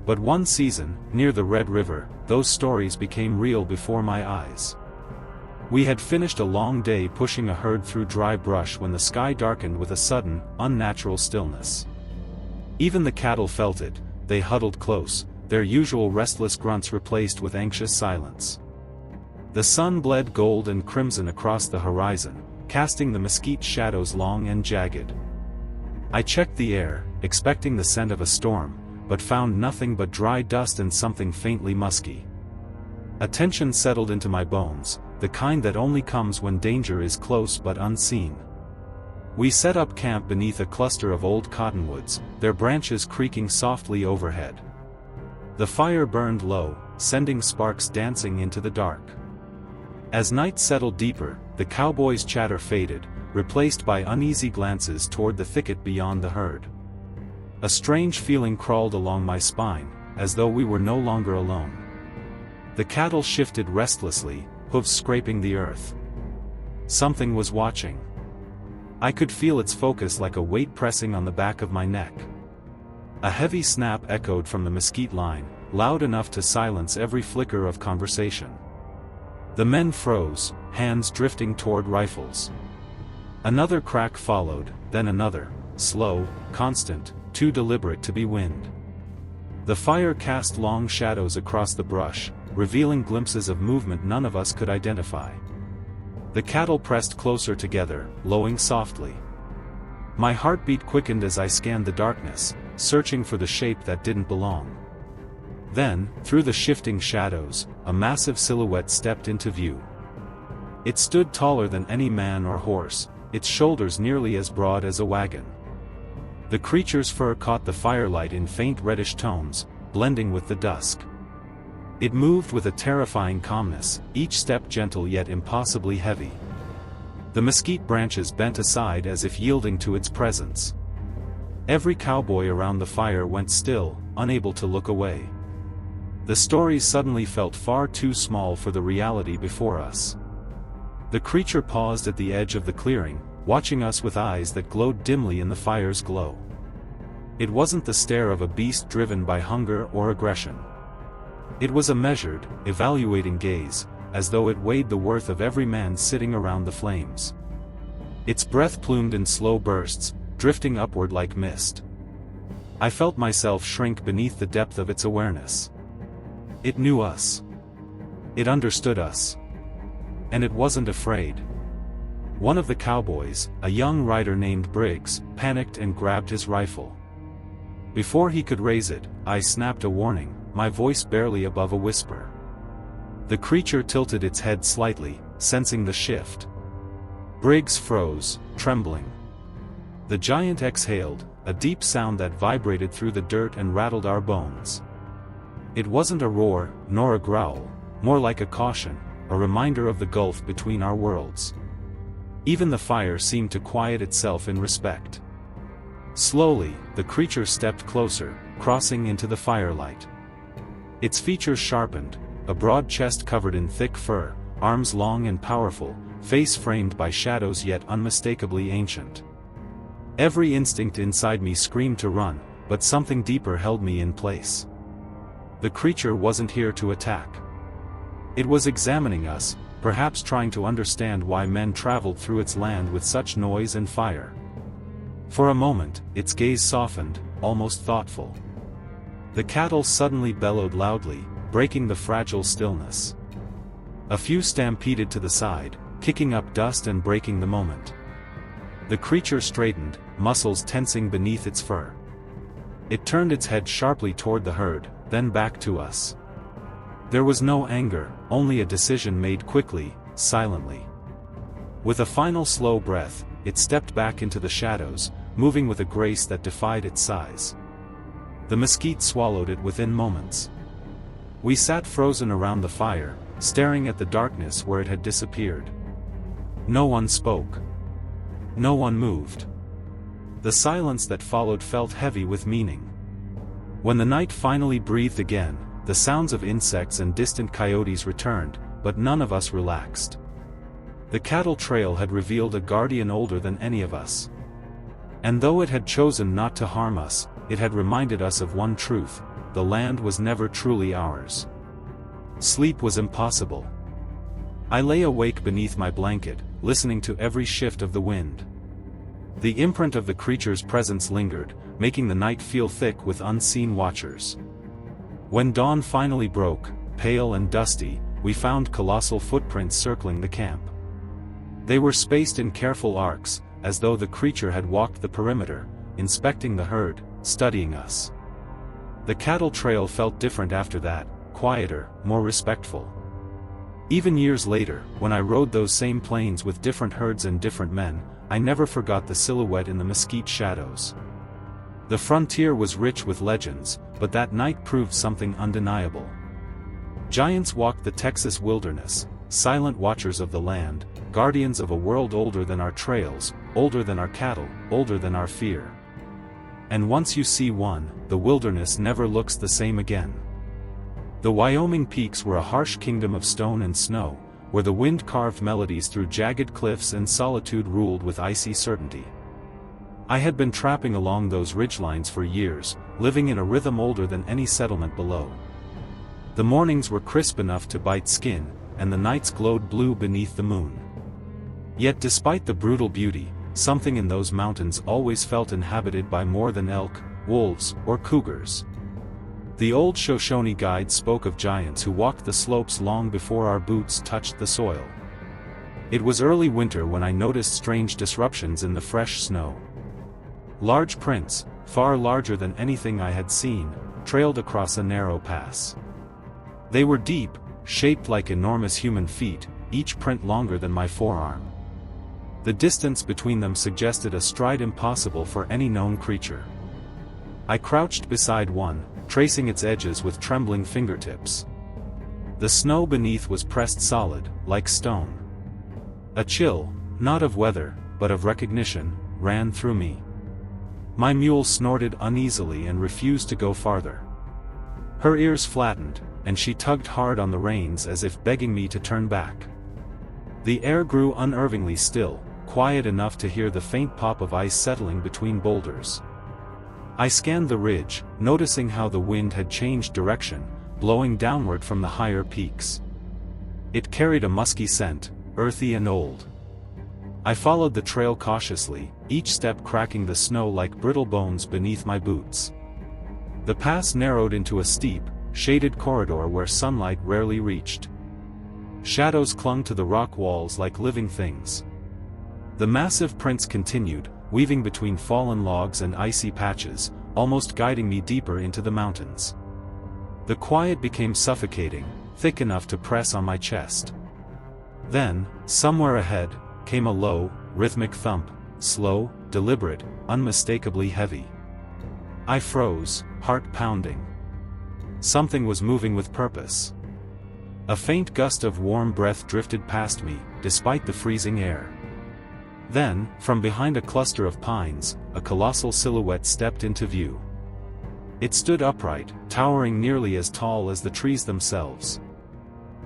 But one season, near the Red River, those stories became real before my eyes. We had finished a long day pushing a herd through dry brush when the sky darkened with a sudden, unnatural stillness. Even the cattle felt it. They huddled close, their usual restless grunts replaced with anxious silence. The sun bled gold and crimson across the horizon, casting the mesquite shadows long and jagged. I checked the air, expecting the scent of a storm, but found nothing but dry dust and something faintly musky. A tension settled into my bones, the kind that only comes when danger is close but unseen. We set up camp beneath a cluster of old cottonwoods, their branches creaking softly overhead. The fire burned low, sending sparks dancing into the dark. As night settled deeper, the cowboys' chatter faded, replaced by uneasy glances toward the thicket beyond the herd. A strange feeling crawled along my spine, as though we were no longer alone. The cattle shifted restlessly, hooves scraping the earth. Something was watching. I could feel its focus like a weight pressing on the back of my neck. A heavy snap echoed from the mesquite line, loud enough to silence every flicker of conversation. The men froze, hands drifting toward rifles. Another crack followed, then another, slow, constant, too deliberate to be wind. The fire cast long shadows across the brush, revealing glimpses of movement none of us could identify. The cattle pressed closer together, lowing softly. My heartbeat quickened as I scanned the darkness, searching for the shape that didn't belong. Then, through the shifting shadows, a massive silhouette stepped into view. It stood taller than any man or horse, its shoulders nearly as broad as a wagon. The creature's fur caught the firelight in faint reddish tones, blending with the dusk. It moved with a terrifying calmness, each step gentle yet impossibly heavy. The mesquite branches bent aside as if yielding to its presence. Every cowboy around the fire went still, unable to look away. The stories suddenly felt far too small for the reality before us. The creature paused at the edge of the clearing, watching us with eyes that glowed dimly in the fire's glow. It wasn't the stare of a beast driven by hunger or aggression. It was a measured, evaluating gaze, as though it weighed the worth of every man sitting around the flames. Its breath plumed in slow bursts, drifting upward like mist. I felt myself shrink beneath the depth of its awareness. It knew us. It understood us. And it wasn't afraid. One of the cowboys, a young rider named Briggs, panicked and grabbed his rifle. Before he could raise it, I snapped a warning, my voice barely above a whisper. The creature tilted its head slightly, sensing the shift. Briggs froze, trembling. The giant exhaled, a deep sound that vibrated through the dirt and rattled our bones. It wasn't a roar, nor a growl, more like a caution, a reminder of the gulf between our worlds. Even the fire seemed to quiet itself in respect. Slowly, the creature stepped closer, crossing into the firelight. Its features sharpened, a broad chest covered in thick fur, arms long and powerful, face framed by shadows yet unmistakably ancient. Every instinct inside me screamed to run, but something deeper held me in place. The creature wasn't here to attack. It was examining us, perhaps trying to understand why men traveled through its land with such noise and fire. For a moment, its gaze softened, almost thoughtful. The cattle suddenly bellowed loudly, breaking the fragile stillness. A few stampeded to the side, kicking up dust and breaking the moment. The creature straightened, muscles tensing beneath its fur. It turned its head sharply toward the herd, then back to us. There was no anger, only a decision made quickly, silently. With a final slow breath, it stepped back into the shadows, moving with a grace that defied its size. The mesquite swallowed it within moments. We sat frozen around the fire, staring at the darkness where it had disappeared. No one spoke. No one moved. The silence that followed felt heavy with meaning. When the night finally breathed again, the sounds of insects and distant coyotes returned, but none of us relaxed. The cattle trail had revealed a guardian older than any of us. And though it had chosen not to harm us, it had reminded us of one truth: the land was never truly ours. Sleep was impossible. I lay awake beneath my blanket, listening to every shift of the wind. The imprint of the creature's presence lingered, making the night feel thick with unseen watchers. When dawn finally broke, pale and dusty, we found colossal footprints circling the camp. They were spaced in careful arcs, as though the creature had walked the perimeter, inspecting the herd, studying us. The cattle trail felt different after that, quieter, more respectful. Even years later, when I rode those same plains with different herds and different men, I never forgot the silhouette in the mesquite shadows. The frontier was rich with legends, but that night proved something undeniable. Giants walked the Texas wilderness, silent watchers of the land, guardians of a world older than our trails, older than our cattle, older than our fear. And once you see one, the wilderness never looks the same again. The Wyoming peaks were a harsh kingdom of stone and snow, where the wind carved melodies through jagged cliffs and solitude ruled with icy certainty. I had been trapping along those ridgelines for years, living in a rhythm older than any settlement below. The mornings were crisp enough to bite skin, and the nights glowed blue beneath the moon. Yet despite the brutal beauty, something in those mountains always felt inhabited by more than elk, wolves, or cougars. The old Shoshone guide spoke of giants who walked the slopes long before our boots touched the soil. It was early winter when I noticed strange disruptions in the fresh snow. Large prints, far larger than anything I had seen, trailed across a narrow pass. They were deep, shaped like enormous human feet, each print longer than my forearm. The distance between them suggested a stride impossible for any known creature. I crouched beside one, tracing its edges with trembling fingertips. The snow beneath was pressed solid, like stone. A chill, not of weather, but of recognition, ran through me. My mule snorted uneasily and refused to go farther. Her ears flattened, and she tugged hard on the reins as if begging me to turn back. The air grew unnervingly still, quiet enough to hear the faint pop of ice settling between boulders. I scanned the ridge, noticing how the wind had changed direction, blowing downward from the higher peaks. It carried a musky scent, earthy and old. I followed the trail cautiously, each step cracking the snow like brittle bones beneath my boots. The pass narrowed into a steep, shaded corridor where sunlight rarely reached. Shadows clung to the rock walls like living things. The massive prints continued, weaving between fallen logs and icy patches, almost guiding me deeper into the mountains. The quiet became suffocating, thick enough to press on my chest. Then, somewhere ahead, came a low, rhythmic thump, slow, deliberate, unmistakably heavy. I froze, heart pounding. Something was moving with purpose. A faint gust of warm breath drifted past me, despite the freezing air. Then, from behind a cluster of pines, a colossal silhouette stepped into view. It stood upright, towering nearly as tall as the trees themselves.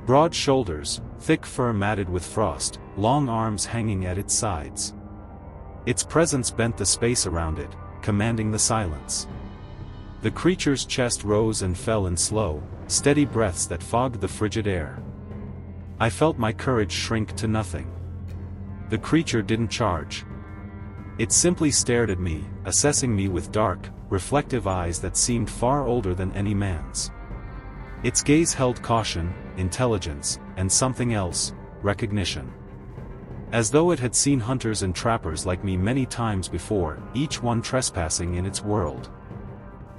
Broad shoulders, thick fur matted with frost, long arms hanging at its sides. Its presence bent the space around it, commanding the silence. The creature's chest rose and fell in slow, steady breaths that fogged the frigid air. I felt my courage shrink to nothing. The creature didn't charge. It simply stared at me, assessing me with dark, reflective eyes that seemed far older than any man's. Its gaze held caution, intelligence, and something else, recognition. As though it had seen hunters and trappers like me many times before, each one trespassing in its world.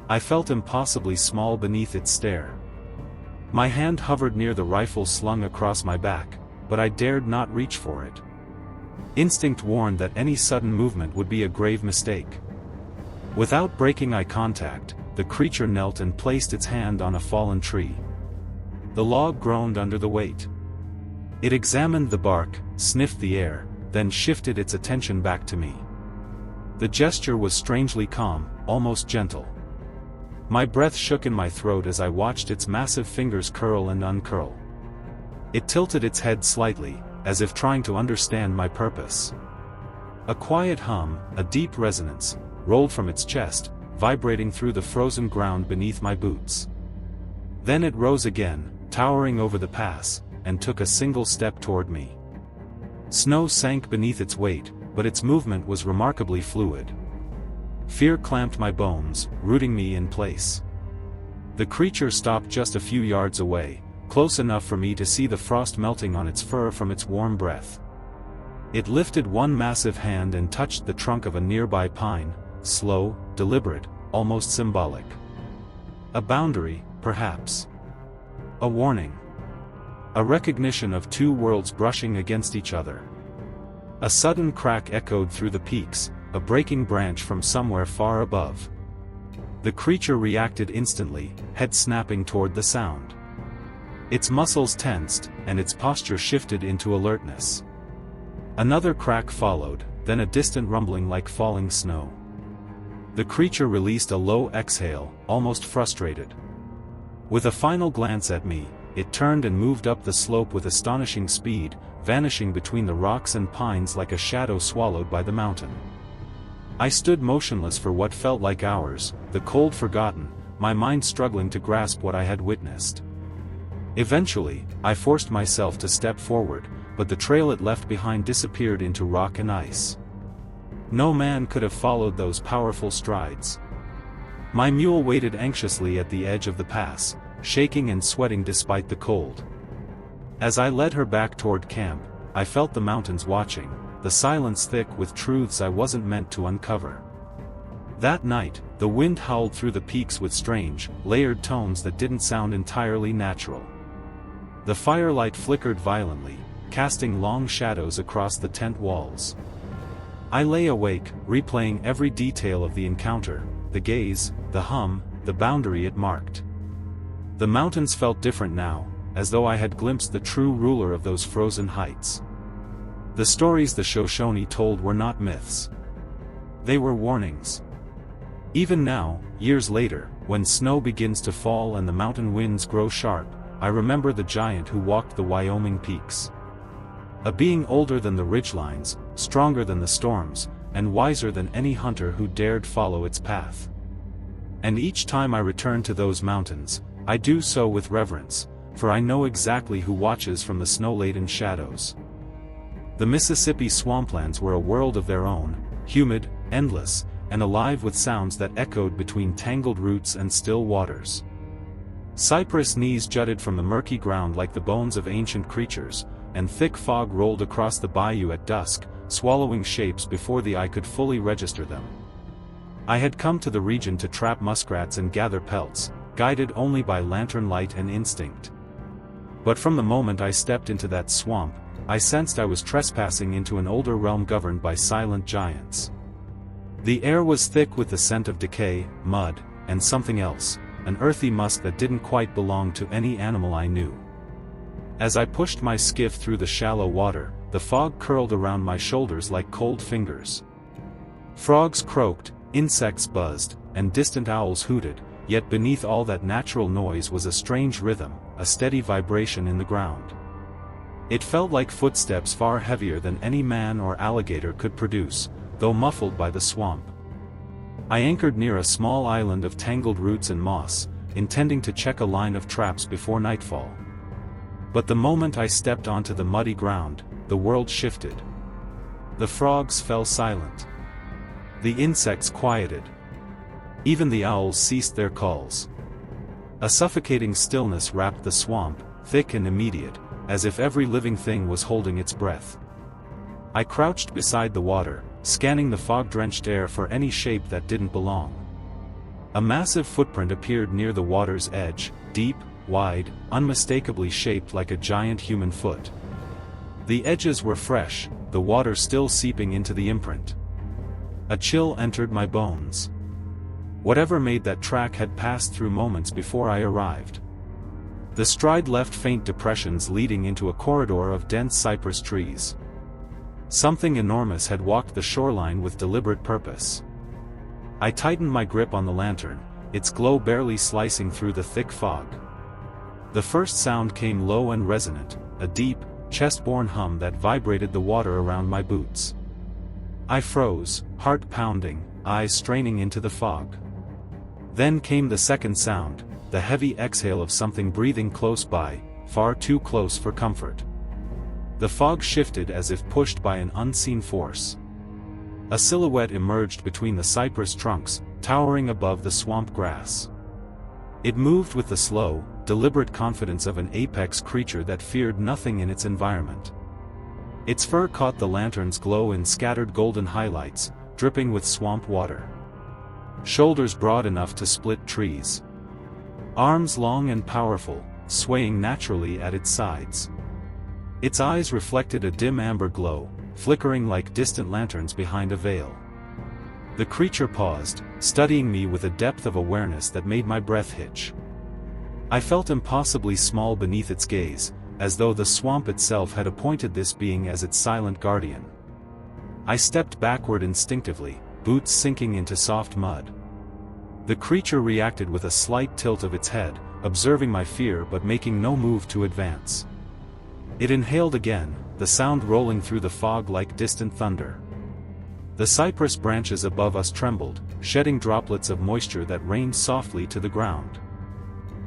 I felt impossibly small beneath its stare. My hand hovered near the rifle slung across my back, but I dared not reach for it. Instinct warned that any sudden movement would be a grave mistake. Without breaking eye contact, the creature knelt and placed its hand on a fallen tree. The log groaned under the weight. It examined the bark, sniffed the air, then shifted its attention back to me. The gesture was strangely calm, almost gentle. My breath shook in my throat as I watched its massive fingers curl and uncurl. It tilted its head slightly, as if trying to understand my purpose. A quiet hum, a deep resonance, rolled from its chest, vibrating through the frozen ground beneath my boots. Then it rose again, towering over the pass, and took a single step toward me. Snow sank beneath its weight, but its movement was remarkably fluid. Fear clamped my bones, rooting me in place. The creature stopped just a few yards away, close enough for me to see the frost melting on its fur from its warm breath. It lifted one massive hand and touched the trunk of a nearby pine, slow, deliberate, almost symbolic. A boundary, perhaps. A warning. A recognition of two worlds brushing against each other. A sudden crack echoed through the peaks, a breaking branch from somewhere far above. The creature reacted instantly, head snapping toward the sound. Its muscles tensed, and its posture shifted into alertness. Another crack followed, then a distant rumbling like falling snow. The creature released a low exhale, almost frustrated. With a final glance at me, it turned and moved up the slope with astonishing speed, vanishing between the rocks and pines like a shadow swallowed by the mountain. I stood motionless for what felt like hours, the cold forgotten, my mind struggling to grasp what I had witnessed. Eventually, I forced myself to step forward, but the trail it left behind disappeared into rock and ice. No man could have followed those powerful strides. My mule waited anxiously at the edge of the pass, shaking and sweating despite the cold. As I led her back toward camp, I felt the mountains watching, the silence thick with truths I wasn't meant to uncover. That night, the wind howled through the peaks with strange, layered tones that didn't sound entirely natural. The firelight flickered violently, casting long shadows across the tent walls. I lay awake, replaying every detail of the encounter, the gaze, the hum, the boundary it marked. The mountains felt different now, as though I had glimpsed the true ruler of those frozen heights. The stories the Shoshone told were not myths. They were warnings. Even now, years later, when snow begins to fall and the mountain winds grow sharp, I remember the giant who walked the Wyoming peaks. A being older than the ridgelines, stronger than the storms, and wiser than any hunter who dared follow its path. And each time I return to those mountains, I do so with reverence, for I know exactly who watches from the snow-laden shadows. The Mississippi swamplands were a world of their own, humid, endless, and alive with sounds that echoed between tangled roots and still waters. Cypress knees jutted from the murky ground like the bones of ancient creatures, and thick fog rolled across the bayou at dusk, swallowing shapes before the eye could fully register them. I had come to the region to trap muskrats and gather pelts, guided only by lantern light and instinct. But from the moment I stepped into that swamp, I sensed I was trespassing into an older realm governed by silent giants. The air was thick with the scent of decay, mud, and something else, an earthy musk that didn't quite belong to any animal I knew. As I pushed my skiff through the shallow water, the fog curled around my shoulders like cold fingers. Frogs croaked, insects buzzed, and distant owls hooted, yet beneath all that natural noise was a strange rhythm, a steady vibration in the ground. It felt like footsteps far heavier than any man or alligator could produce, though muffled by the swamp. I anchored near a small island of tangled roots and moss, intending to check a line of traps before nightfall. But the moment I stepped onto the muddy ground, the world shifted. The frogs fell silent. The insects quieted. Even the owls ceased their calls. A suffocating stillness wrapped the swamp, thick and immediate, as if every living thing was holding its breath. I crouched beside the water, scanning the fog-drenched air for any shape that didn't belong. A massive footprint appeared near the water's edge, deep, wide, unmistakably shaped like a giant human foot. The edges were fresh, the water still seeping into the imprint. A chill entered my bones. Whatever made that track had passed through moments before I arrived. The stride left faint depressions leading into a corridor of dense cypress trees. Something enormous had walked the shoreline with deliberate purpose. I tightened my grip on the lantern, its glow barely slicing through the thick fog. The first sound came low and resonant, a deep, chest-borne hum that vibrated the water around my boots. I froze, heart pounding, eyes straining into the fog. Then came the second sound, the heavy exhale of something breathing close by, far too close for comfort. The fog shifted as if pushed by an unseen force. A silhouette emerged between the cypress trunks, towering above the swamp grass. It moved with the slow, deliberate confidence of an apex creature that feared nothing in its environment. Its fur caught the lantern's glow in scattered golden highlights, dripping with swamp water. Shoulders broad enough to split trees. Arms long and powerful, swaying naturally at its sides. Its eyes reflected a dim amber glow, flickering like distant lanterns behind a veil. The creature paused, studying me with a depth of awareness that made my breath hitch. I felt impossibly small beneath its gaze, as though the swamp itself had appointed this being as its silent guardian. I stepped backward instinctively, boots sinking into soft mud. The creature reacted with a slight tilt of its head, observing my fear but making no move to advance. It inhaled again, the sound rolling through the fog like distant thunder. The cypress branches above us trembled, shedding droplets of moisture that rained softly to the ground.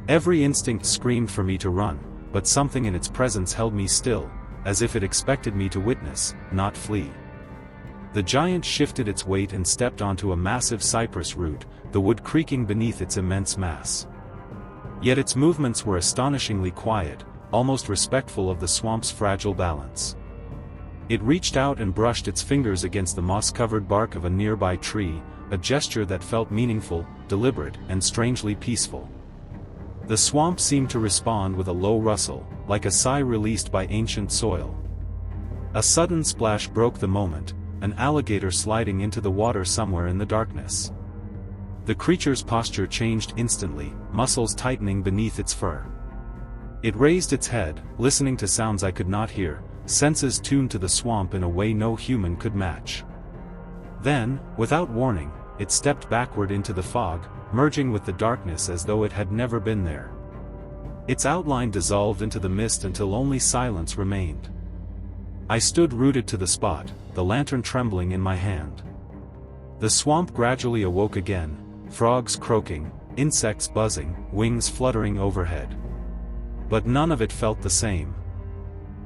Every instinct screamed for me to run, but something in its presence held me still, as if it expected me to witness, not flee. The giant shifted its weight and stepped onto a massive cypress root, the wood creaking beneath its immense mass. Yet its movements were astonishingly quiet, almost respectful of the swamp's fragile balance. It reached out and brushed its fingers against the moss-covered bark of a nearby tree, a gesture that felt meaningful, deliberate, and strangely peaceful. The swamp seemed to respond with a low rustle, like a sigh released by ancient soil. A sudden splash broke the moment, an alligator sliding into the water somewhere in the darkness. The creature's posture changed instantly, muscles tightening beneath its fur. It raised its head, listening to sounds I could not hear, senses tuned to the swamp in a way no human could match. Then, without warning, it stepped backward into the fog, merging with the darkness as though it had never been there. Its outline dissolved into the mist until only silence remained. I stood rooted to the spot, the lantern trembling in my hand. The swamp gradually awoke again, frogs croaking, insects buzzing, wings fluttering overhead. But none of it felt the same.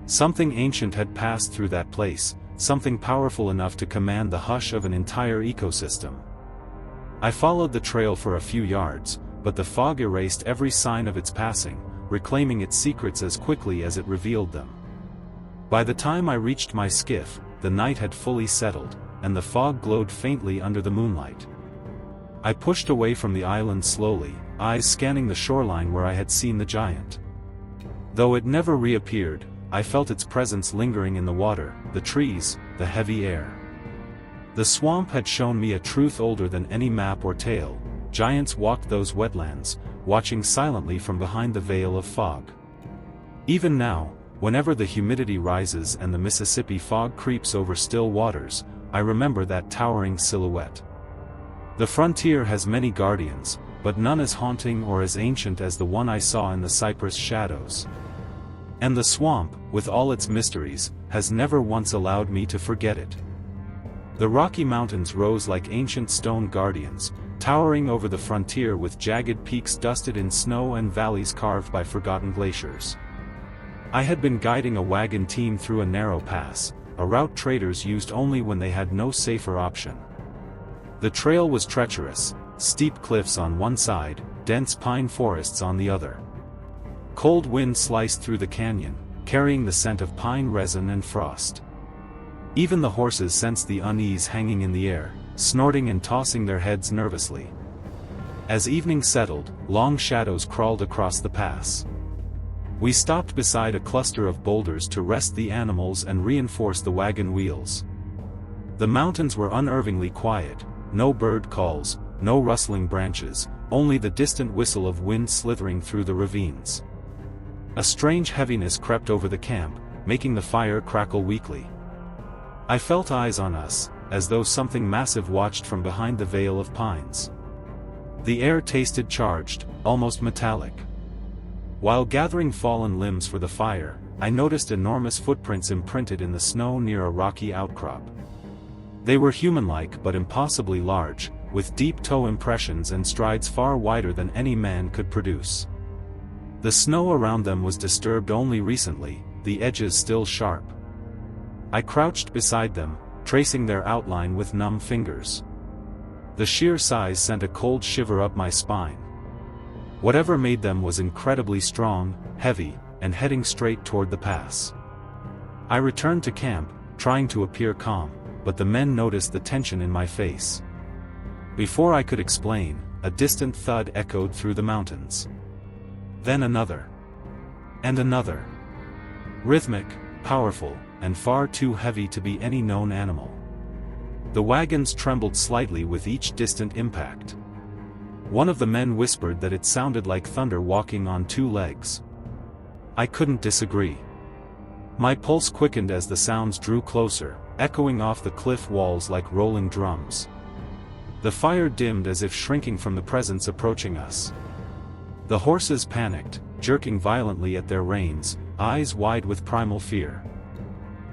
Something ancient had passed through that place, something powerful enough to command the hush of an entire ecosystem. I followed the trail for a few yards, but the fog erased every sign of its passing, reclaiming its secrets as quickly as it revealed them. By the time I reached my skiff, the night had fully settled, and the fog glowed faintly under the moonlight. I pushed away from the island slowly, eyes scanning the shoreline where I had seen the giant. Though it never reappeared, I felt its presence lingering in the water, the trees, the heavy air. The swamp had shown me a truth older than any map or tale. Giants walked those wetlands, watching silently from behind the veil of fog. Even now, whenever the humidity rises and the Mississippi fog creeps over still waters, I remember that towering silhouette. The frontier has many guardians, but none as haunting or as ancient as the one I saw in the cypress shadows. And the swamp, with all its mysteries, has never once allowed me to forget it. The Rocky Mountains rose like ancient stone guardians, towering over the frontier with jagged peaks dusted in snow and valleys carved by forgotten glaciers. I had been guiding a wagon team through a narrow pass, a route traders used only when they had no safer option. The trail was treacherous, steep cliffs on one side, dense pine forests on the other. Cold wind sliced through the canyon, carrying the scent of pine resin and frost. Even the horses sensed the unease hanging in the air, snorting and tossing their heads nervously. As evening settled, long shadows crawled across the pass. We stopped beside a cluster of boulders to rest the animals and reinforce the wagon wheels. The mountains were unnervingly quiet, no bird calls, no rustling branches, only the distant whistle of wind slithering through the ravines. A strange heaviness crept over the camp, making the fire crackle weakly. I felt eyes on us, as though something massive watched from behind the veil of pines. The air tasted charged, almost metallic. While gathering fallen limbs for the fire, I noticed enormous footprints imprinted in the snow near a rocky outcrop. They were human-like but impossibly large, with deep toe impressions and strides far wider than any man could produce. The snow around them was disturbed only recently, the edges still sharp. I crouched beside them, tracing their outline with numb fingers. The sheer size sent a cold shiver up my spine. Whatever made them was incredibly strong, heavy, and heading straight toward the pass. I returned to camp, trying to appear calm, but the men noticed the tension in my face. Before I could explain, a distant thud echoed through the mountains. Then another. And another. Rhythmic, powerful, and far too heavy to be any known animal. The wagons trembled slightly with each distant impact. One of the men whispered that it sounded like thunder walking on two legs. I couldn't disagree. My pulse quickened as the sounds drew closer, echoing off the cliff walls like rolling drums. The fire dimmed as if shrinking from the presence approaching us. The horses panicked, jerking violently at their reins, eyes wide with primal fear.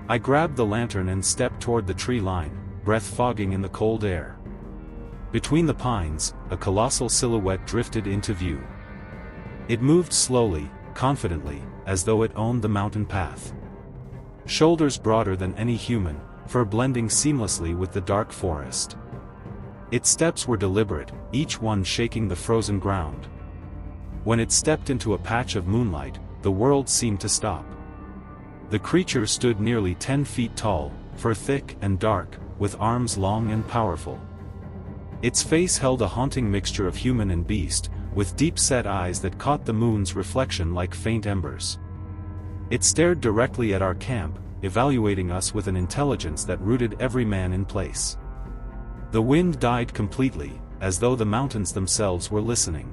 I grabbed the lantern and stepped toward the tree line, breath fogging in the cold air. Between the pines, a colossal silhouette drifted into view. It moved slowly, confidently, as though it owned the mountain path. Shoulders broader than any human, fur blending seamlessly with the dark forest. Its steps were deliberate, each one shaking the frozen ground. When it stepped into a patch of moonlight, the world seemed to stop. The creature stood nearly 10 feet tall, fur thick and dark, with arms long and powerful. Its face held a haunting mixture of human and beast, with deep-set eyes that caught the moon's reflection like faint embers. It stared directly at our camp, evaluating us with an intelligence that rooted every man in place. The wind died completely, as though the mountains themselves were listening.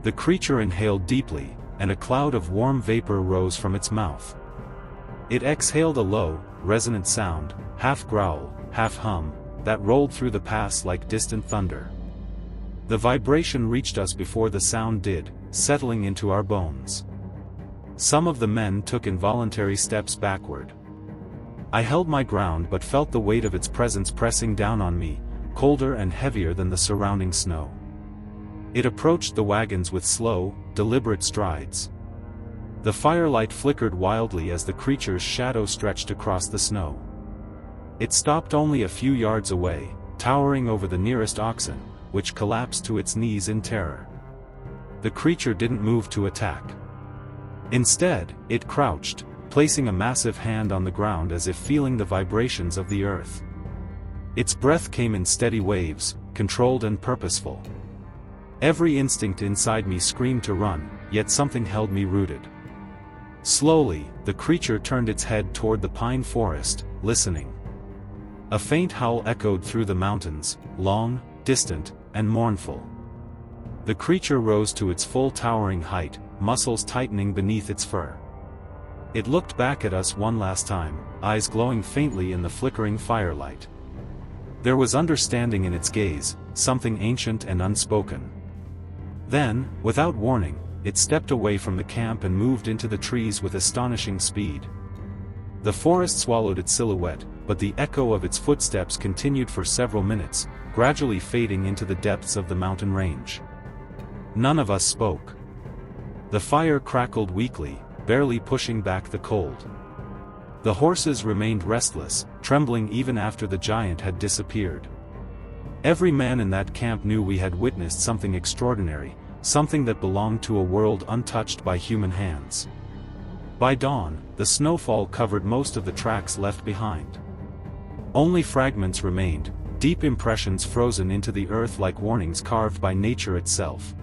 The creature inhaled deeply, and a cloud of warm vapor rose from its mouth. It exhaled a low, resonant sound, half growl, half hum, that rolled through the pass like distant thunder. The vibration reached us before the sound did, settling into our bones. Some of the men took involuntary steps backward. I held my ground but felt the weight of its presence pressing down on me, colder and heavier than the surrounding snow. It approached the wagons with slow, deliberate strides. The firelight flickered wildly as the creature's shadow stretched across the snow. It stopped only a few yards away, towering over the nearest oxen, which collapsed to its knees in terror. The creature didn't move to attack. Instead, it crouched, placing a massive hand on the ground as if feeling the vibrations of the earth. Its breath came in steady waves, controlled and purposeful. Every instinct inside me screamed to run, yet something held me rooted. Slowly, the creature turned its head toward the pine forest, listening. A faint howl echoed through the mountains, long, distant, and mournful. The creature rose to its full towering height, muscles tightening beneath its fur. It looked back at us one last time, eyes glowing faintly in the flickering firelight. There was understanding in its gaze, something ancient and unspoken. Then, without warning, it stepped away from the camp and moved into the trees with astonishing speed. The forest swallowed its silhouette, but the echo of its footsteps continued for several minutes, gradually fading into the depths of the mountain range. None of us spoke. The fire crackled weakly, barely pushing back the cold. The horses remained restless, trembling even after the giant had disappeared. Every man in that camp knew we had witnessed something extraordinary, something that belonged to a world untouched by human hands. By dawn, the snowfall covered most of the tracks left behind. Only fragments remained, deep impressions frozen into the earth like warnings carved by nature itself.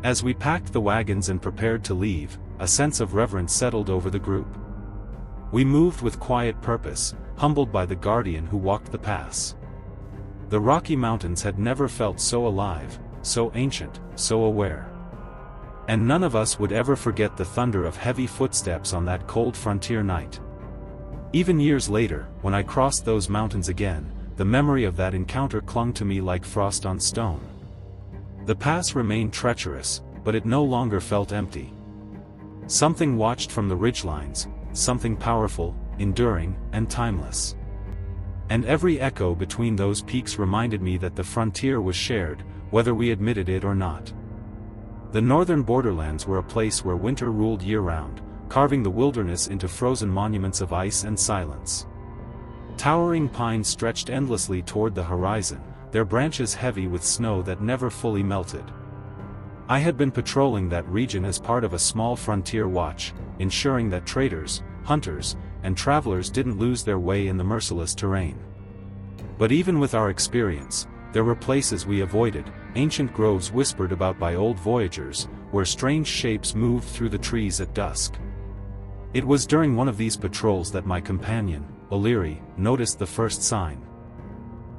As we packed the wagons and prepared to leave, a sense of reverence settled over the group. We moved with quiet purpose, humbled by the guardian who walked the pass. The Rocky Mountains had never felt so alive, so ancient, so aware. And none of us would ever forget the thunder of heavy footsteps on that cold frontier night. Even years later, when I crossed those mountains again, the memory of that encounter clung to me like frost on stone. The pass remained treacherous, but it no longer felt empty. Something watched from the ridgelines, something powerful, enduring, and timeless. And every echo between those peaks reminded me that the frontier was shared, whether we admitted it or not. The northern borderlands were a place where winter ruled year-round, carving the wilderness into frozen monuments of ice and silence. Towering pines stretched endlessly toward the horizon, their branches heavy with snow that never fully melted. I had been patrolling that region as part of a small frontier watch, ensuring that traders, hunters, and travelers didn't lose their way in the merciless terrain. But even with our experience, there were places we avoided, ancient groves whispered about by old voyagers, where strange shapes moved through the trees at dusk. It was during one of these patrols that my companion, O'Leary, noticed the first sign.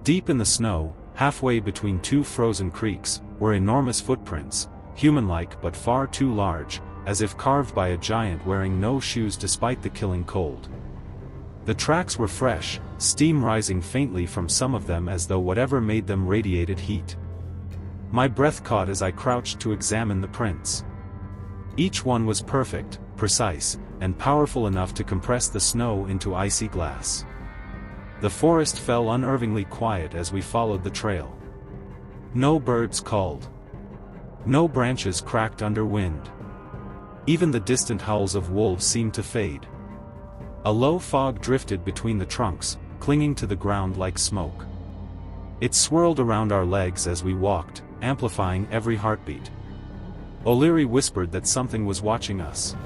Deep in the snow, halfway between two frozen creeks, were enormous footprints, human-like but far too large, as if carved by a giant wearing no shoes despite the killing cold. The tracks were fresh, steam rising faintly from some of them as though whatever made them radiated heat. My breath caught as I crouched to examine the prints. Each one was perfect, precise, and powerful enough to compress the snow into icy glass. The forest fell unnervingly quiet as we followed the trail. No birds called. No branches cracked under wind. Even the distant howls of wolves seemed to fade. A low fog drifted between the trunks, clinging to the ground like smoke. It swirled around our legs as we walked, amplifying every heartbeat. O'Leary whispered that something was watching us.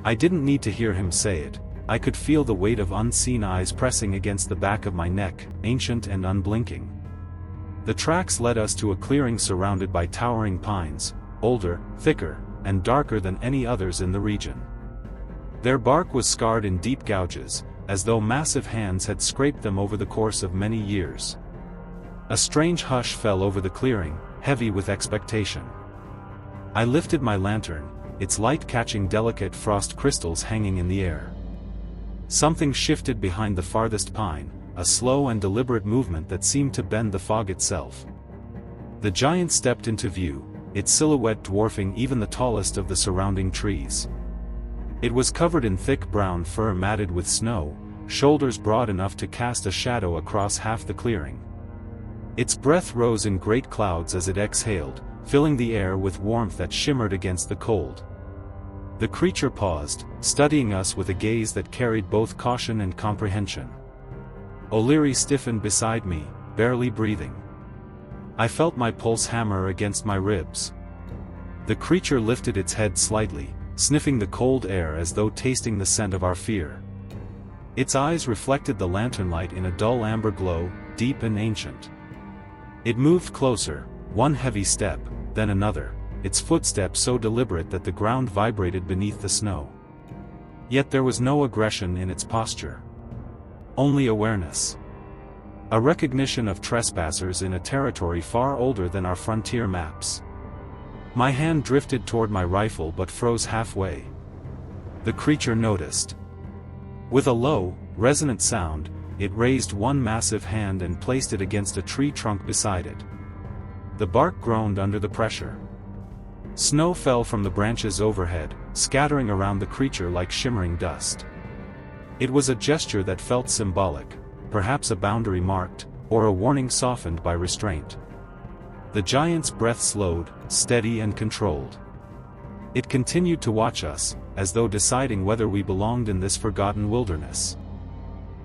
I didn't need to hear him say it. I could feel the weight of unseen eyes pressing against the back of my neck, ancient and unblinking. The tracks led us to a clearing surrounded by towering pines, older, thicker, and darker than any others in the region. Their bark was scarred in deep gouges, as though massive hands had scraped them over the course of many years. A strange hush fell over the clearing, heavy with expectation. I lifted my lantern, its light catching delicate frost crystals hanging in the air. Something shifted behind the farthest pine, a slow and deliberate movement that seemed to bend the fog itself. The giant stepped into view, its silhouette dwarfing even the tallest of the surrounding trees. It was covered in thick brown fur matted with snow, shoulders broad enough to cast a shadow across half the clearing. Its breath rose in great clouds as it exhaled, filling the air with warmth that shimmered against the cold. The creature paused, studying us with a gaze that carried both caution and comprehension. O'Leary stiffened beside me, barely breathing. I felt my pulse hammer against my ribs. The creature lifted its head slightly, sniffing the cold air as though tasting the scent of our fear. Its eyes reflected the lantern light in a dull amber glow, deep and ancient. It moved closer, one heavy step, then another, its footsteps so deliberate that the ground vibrated beneath the snow. Yet there was no aggression in its posture. Only awareness. A recognition of trespassers in a territory far older than our frontier maps. My hand drifted toward my rifle but froze halfway. The creature noticed. With a low, resonant sound, it raised one massive hand and placed it against a tree trunk beside it. The bark groaned under the pressure. Snow fell from the branches overhead, scattering around the creature like shimmering dust. It was a gesture that felt symbolic, perhaps a boundary marked, or a warning softened by restraint. The giant's breath slowed, steady and controlled. It continued to watch us, as though deciding whether we belonged in this forgotten wilderness.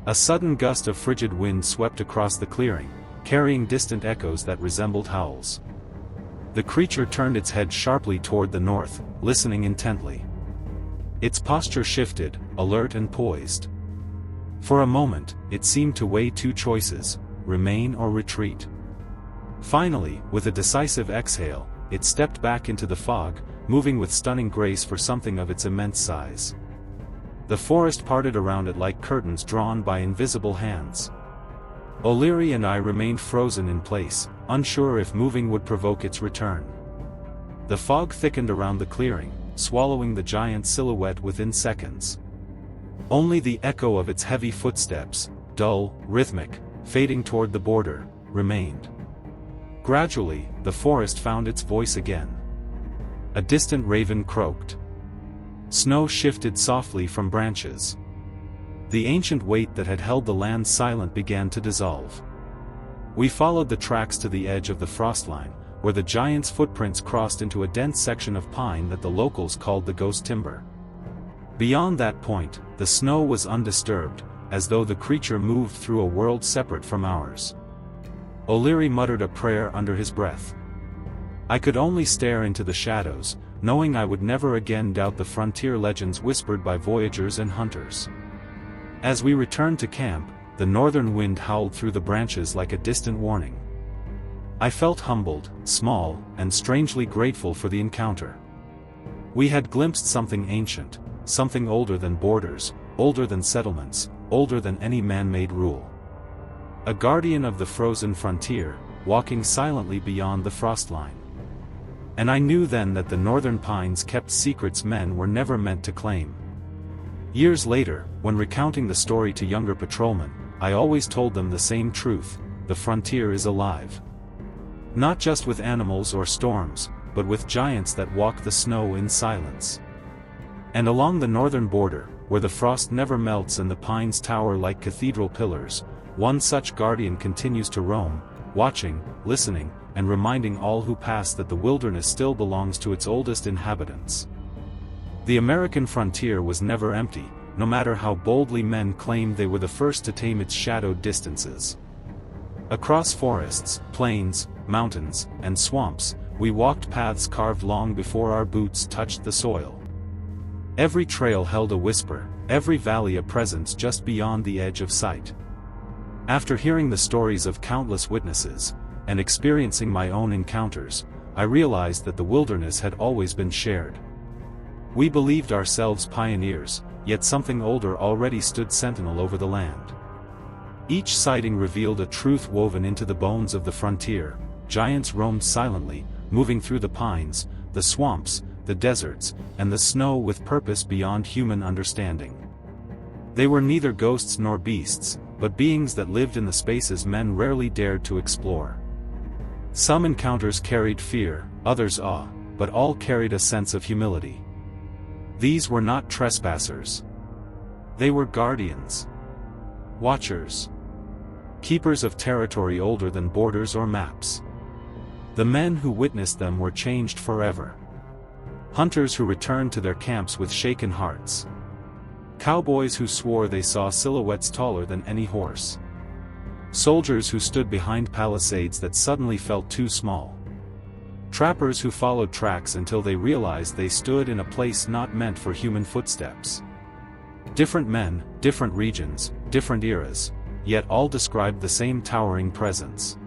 A sudden gust of frigid wind swept across the clearing, carrying distant echoes that resembled howls. The creature turned its head sharply toward the north, listening intently. Its posture shifted, alert and poised. For a moment, it seemed to weigh two choices: remain or retreat. Finally, with a decisive exhale, it stepped back into the fog, moving with stunning grace for something of its immense size. The forest parted around it like curtains drawn by invisible hands. O'Leary and I remained frozen in place, unsure if moving would provoke its return. The fog thickened around the clearing, swallowing the giant silhouette within seconds. Only the echo of its heavy footsteps, dull, rhythmic, fading toward the border, remained. Gradually, the forest found its voice again. A distant raven croaked. Snow shifted softly from branches. The ancient weight that had held the land silent began to dissolve. We followed the tracks to the edge of the frost line, where the giant's footprints crossed into a dense section of pine that the locals called the ghost timber. Beyond that point, the snow was undisturbed, as though the creature moved through a world separate from ours. O'Leary muttered a prayer under his breath. I could only stare into the shadows, knowing I would never again doubt the frontier legends whispered by voyagers and hunters. As we returned to camp, the northern wind howled through the branches like a distant warning. I felt humbled, small, and strangely grateful for the encounter. We had glimpsed something ancient, something older than borders, older than settlements, older than any man-made rule. A guardian of the frozen frontier, walking silently beyond the frost line. And I knew then that the northern pines kept secrets men were never meant to claim. Years later, when recounting the story to younger patrolmen, I always told them the same truth: the frontier is alive. Not just with animals or storms, but with giants that walk the snow in silence. And along the northern border, where the frost never melts and the pines tower like cathedral pillars, one such guardian continues to roam, watching, listening, and reminding all who pass that the wilderness still belongs to its oldest inhabitants. The American frontier was never empty, no matter how boldly men claimed they were the first to tame its shadowed distances. Across forests, plains, mountains, and swamps, we walked paths carved long before our boots touched the soil. Every trail held a whisper, every valley a presence just beyond the edge of sight. After hearing the stories of countless witnesses, and experiencing my own encounters, I realized that the wilderness had always been shared. We believed ourselves pioneers, yet something older already stood sentinel over the land. Each sighting revealed a truth woven into the bones of the frontier. Giants roamed silently, moving through the pines, the swamps, the deserts, and the snow with purpose beyond human understanding. They were neither ghosts nor beasts, but beings that lived in the spaces men rarely dared to explore. Some encounters carried fear, others awe, but all carried a sense of humility. These were not trespassers. They were guardians. Watchers. Keepers of territory older than borders or maps. The men who witnessed them were changed forever. Hunters who returned to their camps with shaken hearts. Cowboys who swore they saw silhouettes taller than any horse. Soldiers who stood behind palisades that suddenly felt too small. Trappers who followed tracks until they realized they stood in a place not meant for human footsteps. Different men, different regions, different eras, yet all described the same towering presence.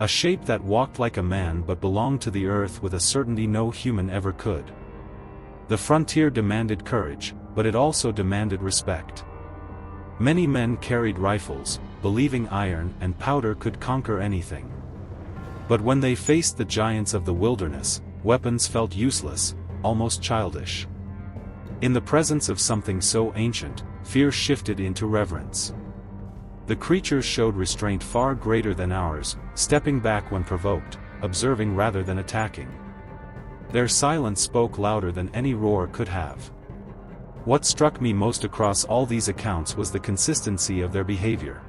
A shape that walked like a man but belonged to the earth with a certainty no human ever could. The frontier demanded courage, but it also demanded respect. Many men carried rifles, believing iron and powder could conquer anything. But when they faced the giants of the wilderness, weapons felt useless, almost childish. In the presence of something so ancient, fear shifted into reverence. The creatures showed restraint far greater than ours, stepping back when provoked, observing rather than attacking. Their silence spoke louder than any roar could have. What struck me most across all these accounts was the consistency of their behavior.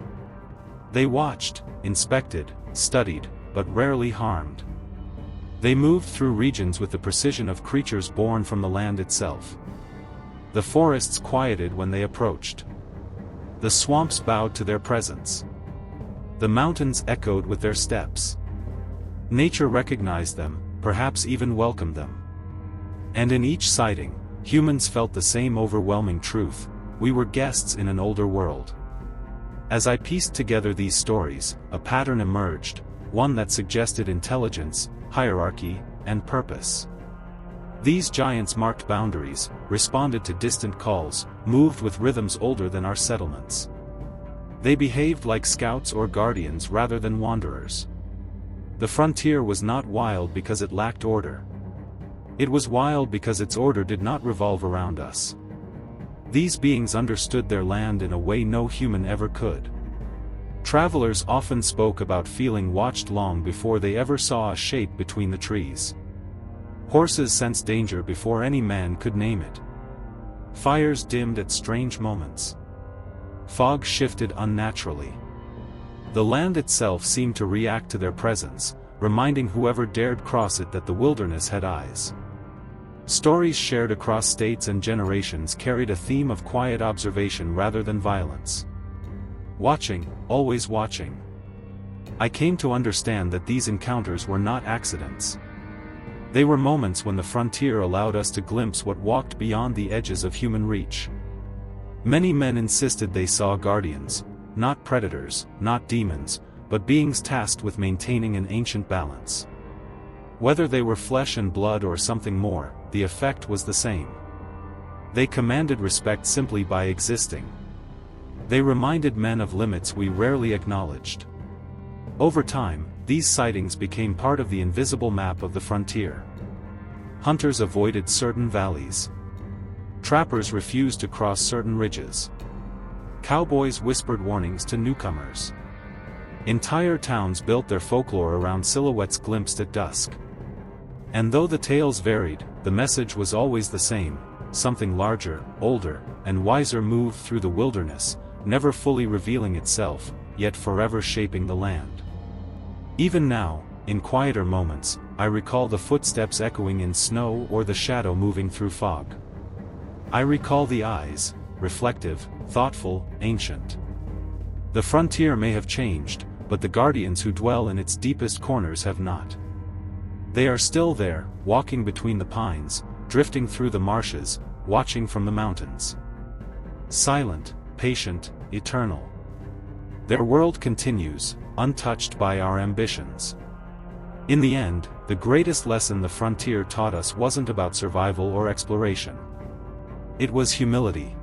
They watched, inspected, studied, but rarely harmed. They moved through regions with the precision of creatures born from the land itself. The forests quieted when they approached. The swamps bowed to their presence. The mountains echoed with their steps. Nature recognized them, perhaps even welcomed them. And in each sighting, humans felt the same overwhelming truth: we were guests in an older world. As I pieced together these stories, a pattern emerged, one that suggested intelligence, hierarchy, and purpose. These giants marked boundaries, responded to distant calls, moved with rhythms older than our settlements. They behaved like scouts or guardians rather than wanderers. The frontier was not wild because it lacked order. It was wild because its order did not revolve around us. These beings understood their land in a way no human ever could. Travelers often spoke about feeling watched long before they ever saw a shape between the trees. Horses sensed danger before any man could name it. Fires dimmed at strange moments. Fog shifted unnaturally. The land itself seemed to react to their presence, reminding whoever dared cross it that the wilderness had eyes. Stories shared across states and generations carried a theme of quiet observation rather than violence. Watching, always watching. I came to understand that these encounters were not accidents. They were moments when the frontier allowed us to glimpse what walked beyond the edges of human reach. Many men insisted they saw guardians, not predators, not demons, but beings tasked with maintaining an ancient balance. Whether they were flesh and blood or something more, the effect was the same. They commanded respect simply by existing. They reminded men of limits we rarely acknowledged. Over time, these sightings became part of the invisible map of the frontier. Hunters avoided certain valleys. Trappers refused to cross certain ridges. Cowboys whispered warnings to newcomers. Entire towns built their folklore around silhouettes glimpsed at dusk. And though the tales varied, the message was always the same: something larger, older, and wiser moved through the wilderness, never fully revealing itself, yet forever shaping the land. Even now, in quieter moments, I recall the footsteps echoing in snow or the shadow moving through fog. I recall the eyes, reflective, thoughtful, ancient. The frontier may have changed, but the guardians who dwell in its deepest corners have not. They are still there, walking between the pines, drifting through the marshes, watching from the mountains. Silent, patient, eternal. Their world continues, untouched by our ambitions. In the end, the greatest lesson the frontier taught us wasn't about survival or exploration. It was humility.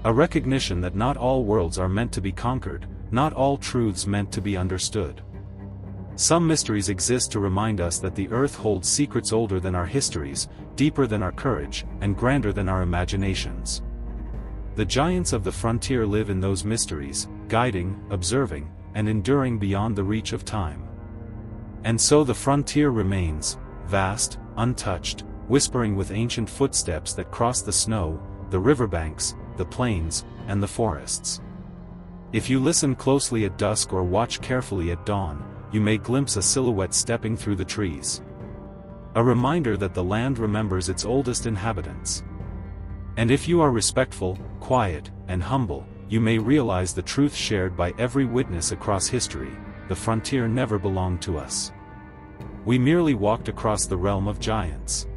A recognition that not all worlds are meant to be conquered, not all truths meant to be understood. Some mysteries exist to remind us that the earth holds secrets older than our histories, deeper than our courage, and grander than our imaginations. The giants of the frontier live in those mysteries, guiding, observing, and enduring beyond the reach of time. And so the frontier remains, vast, untouched, whispering with ancient footsteps that cross the snow, the riverbanks, the plains, and the forests. If you listen closely at dusk or watch carefully at dawn, you may glimpse a silhouette stepping through the trees. A reminder that the land remembers its oldest inhabitants. And if you are respectful, quiet, and humble, you may realize the truth shared by every witness across history: the frontier never belonged to us. We merely walked across the realm of giants.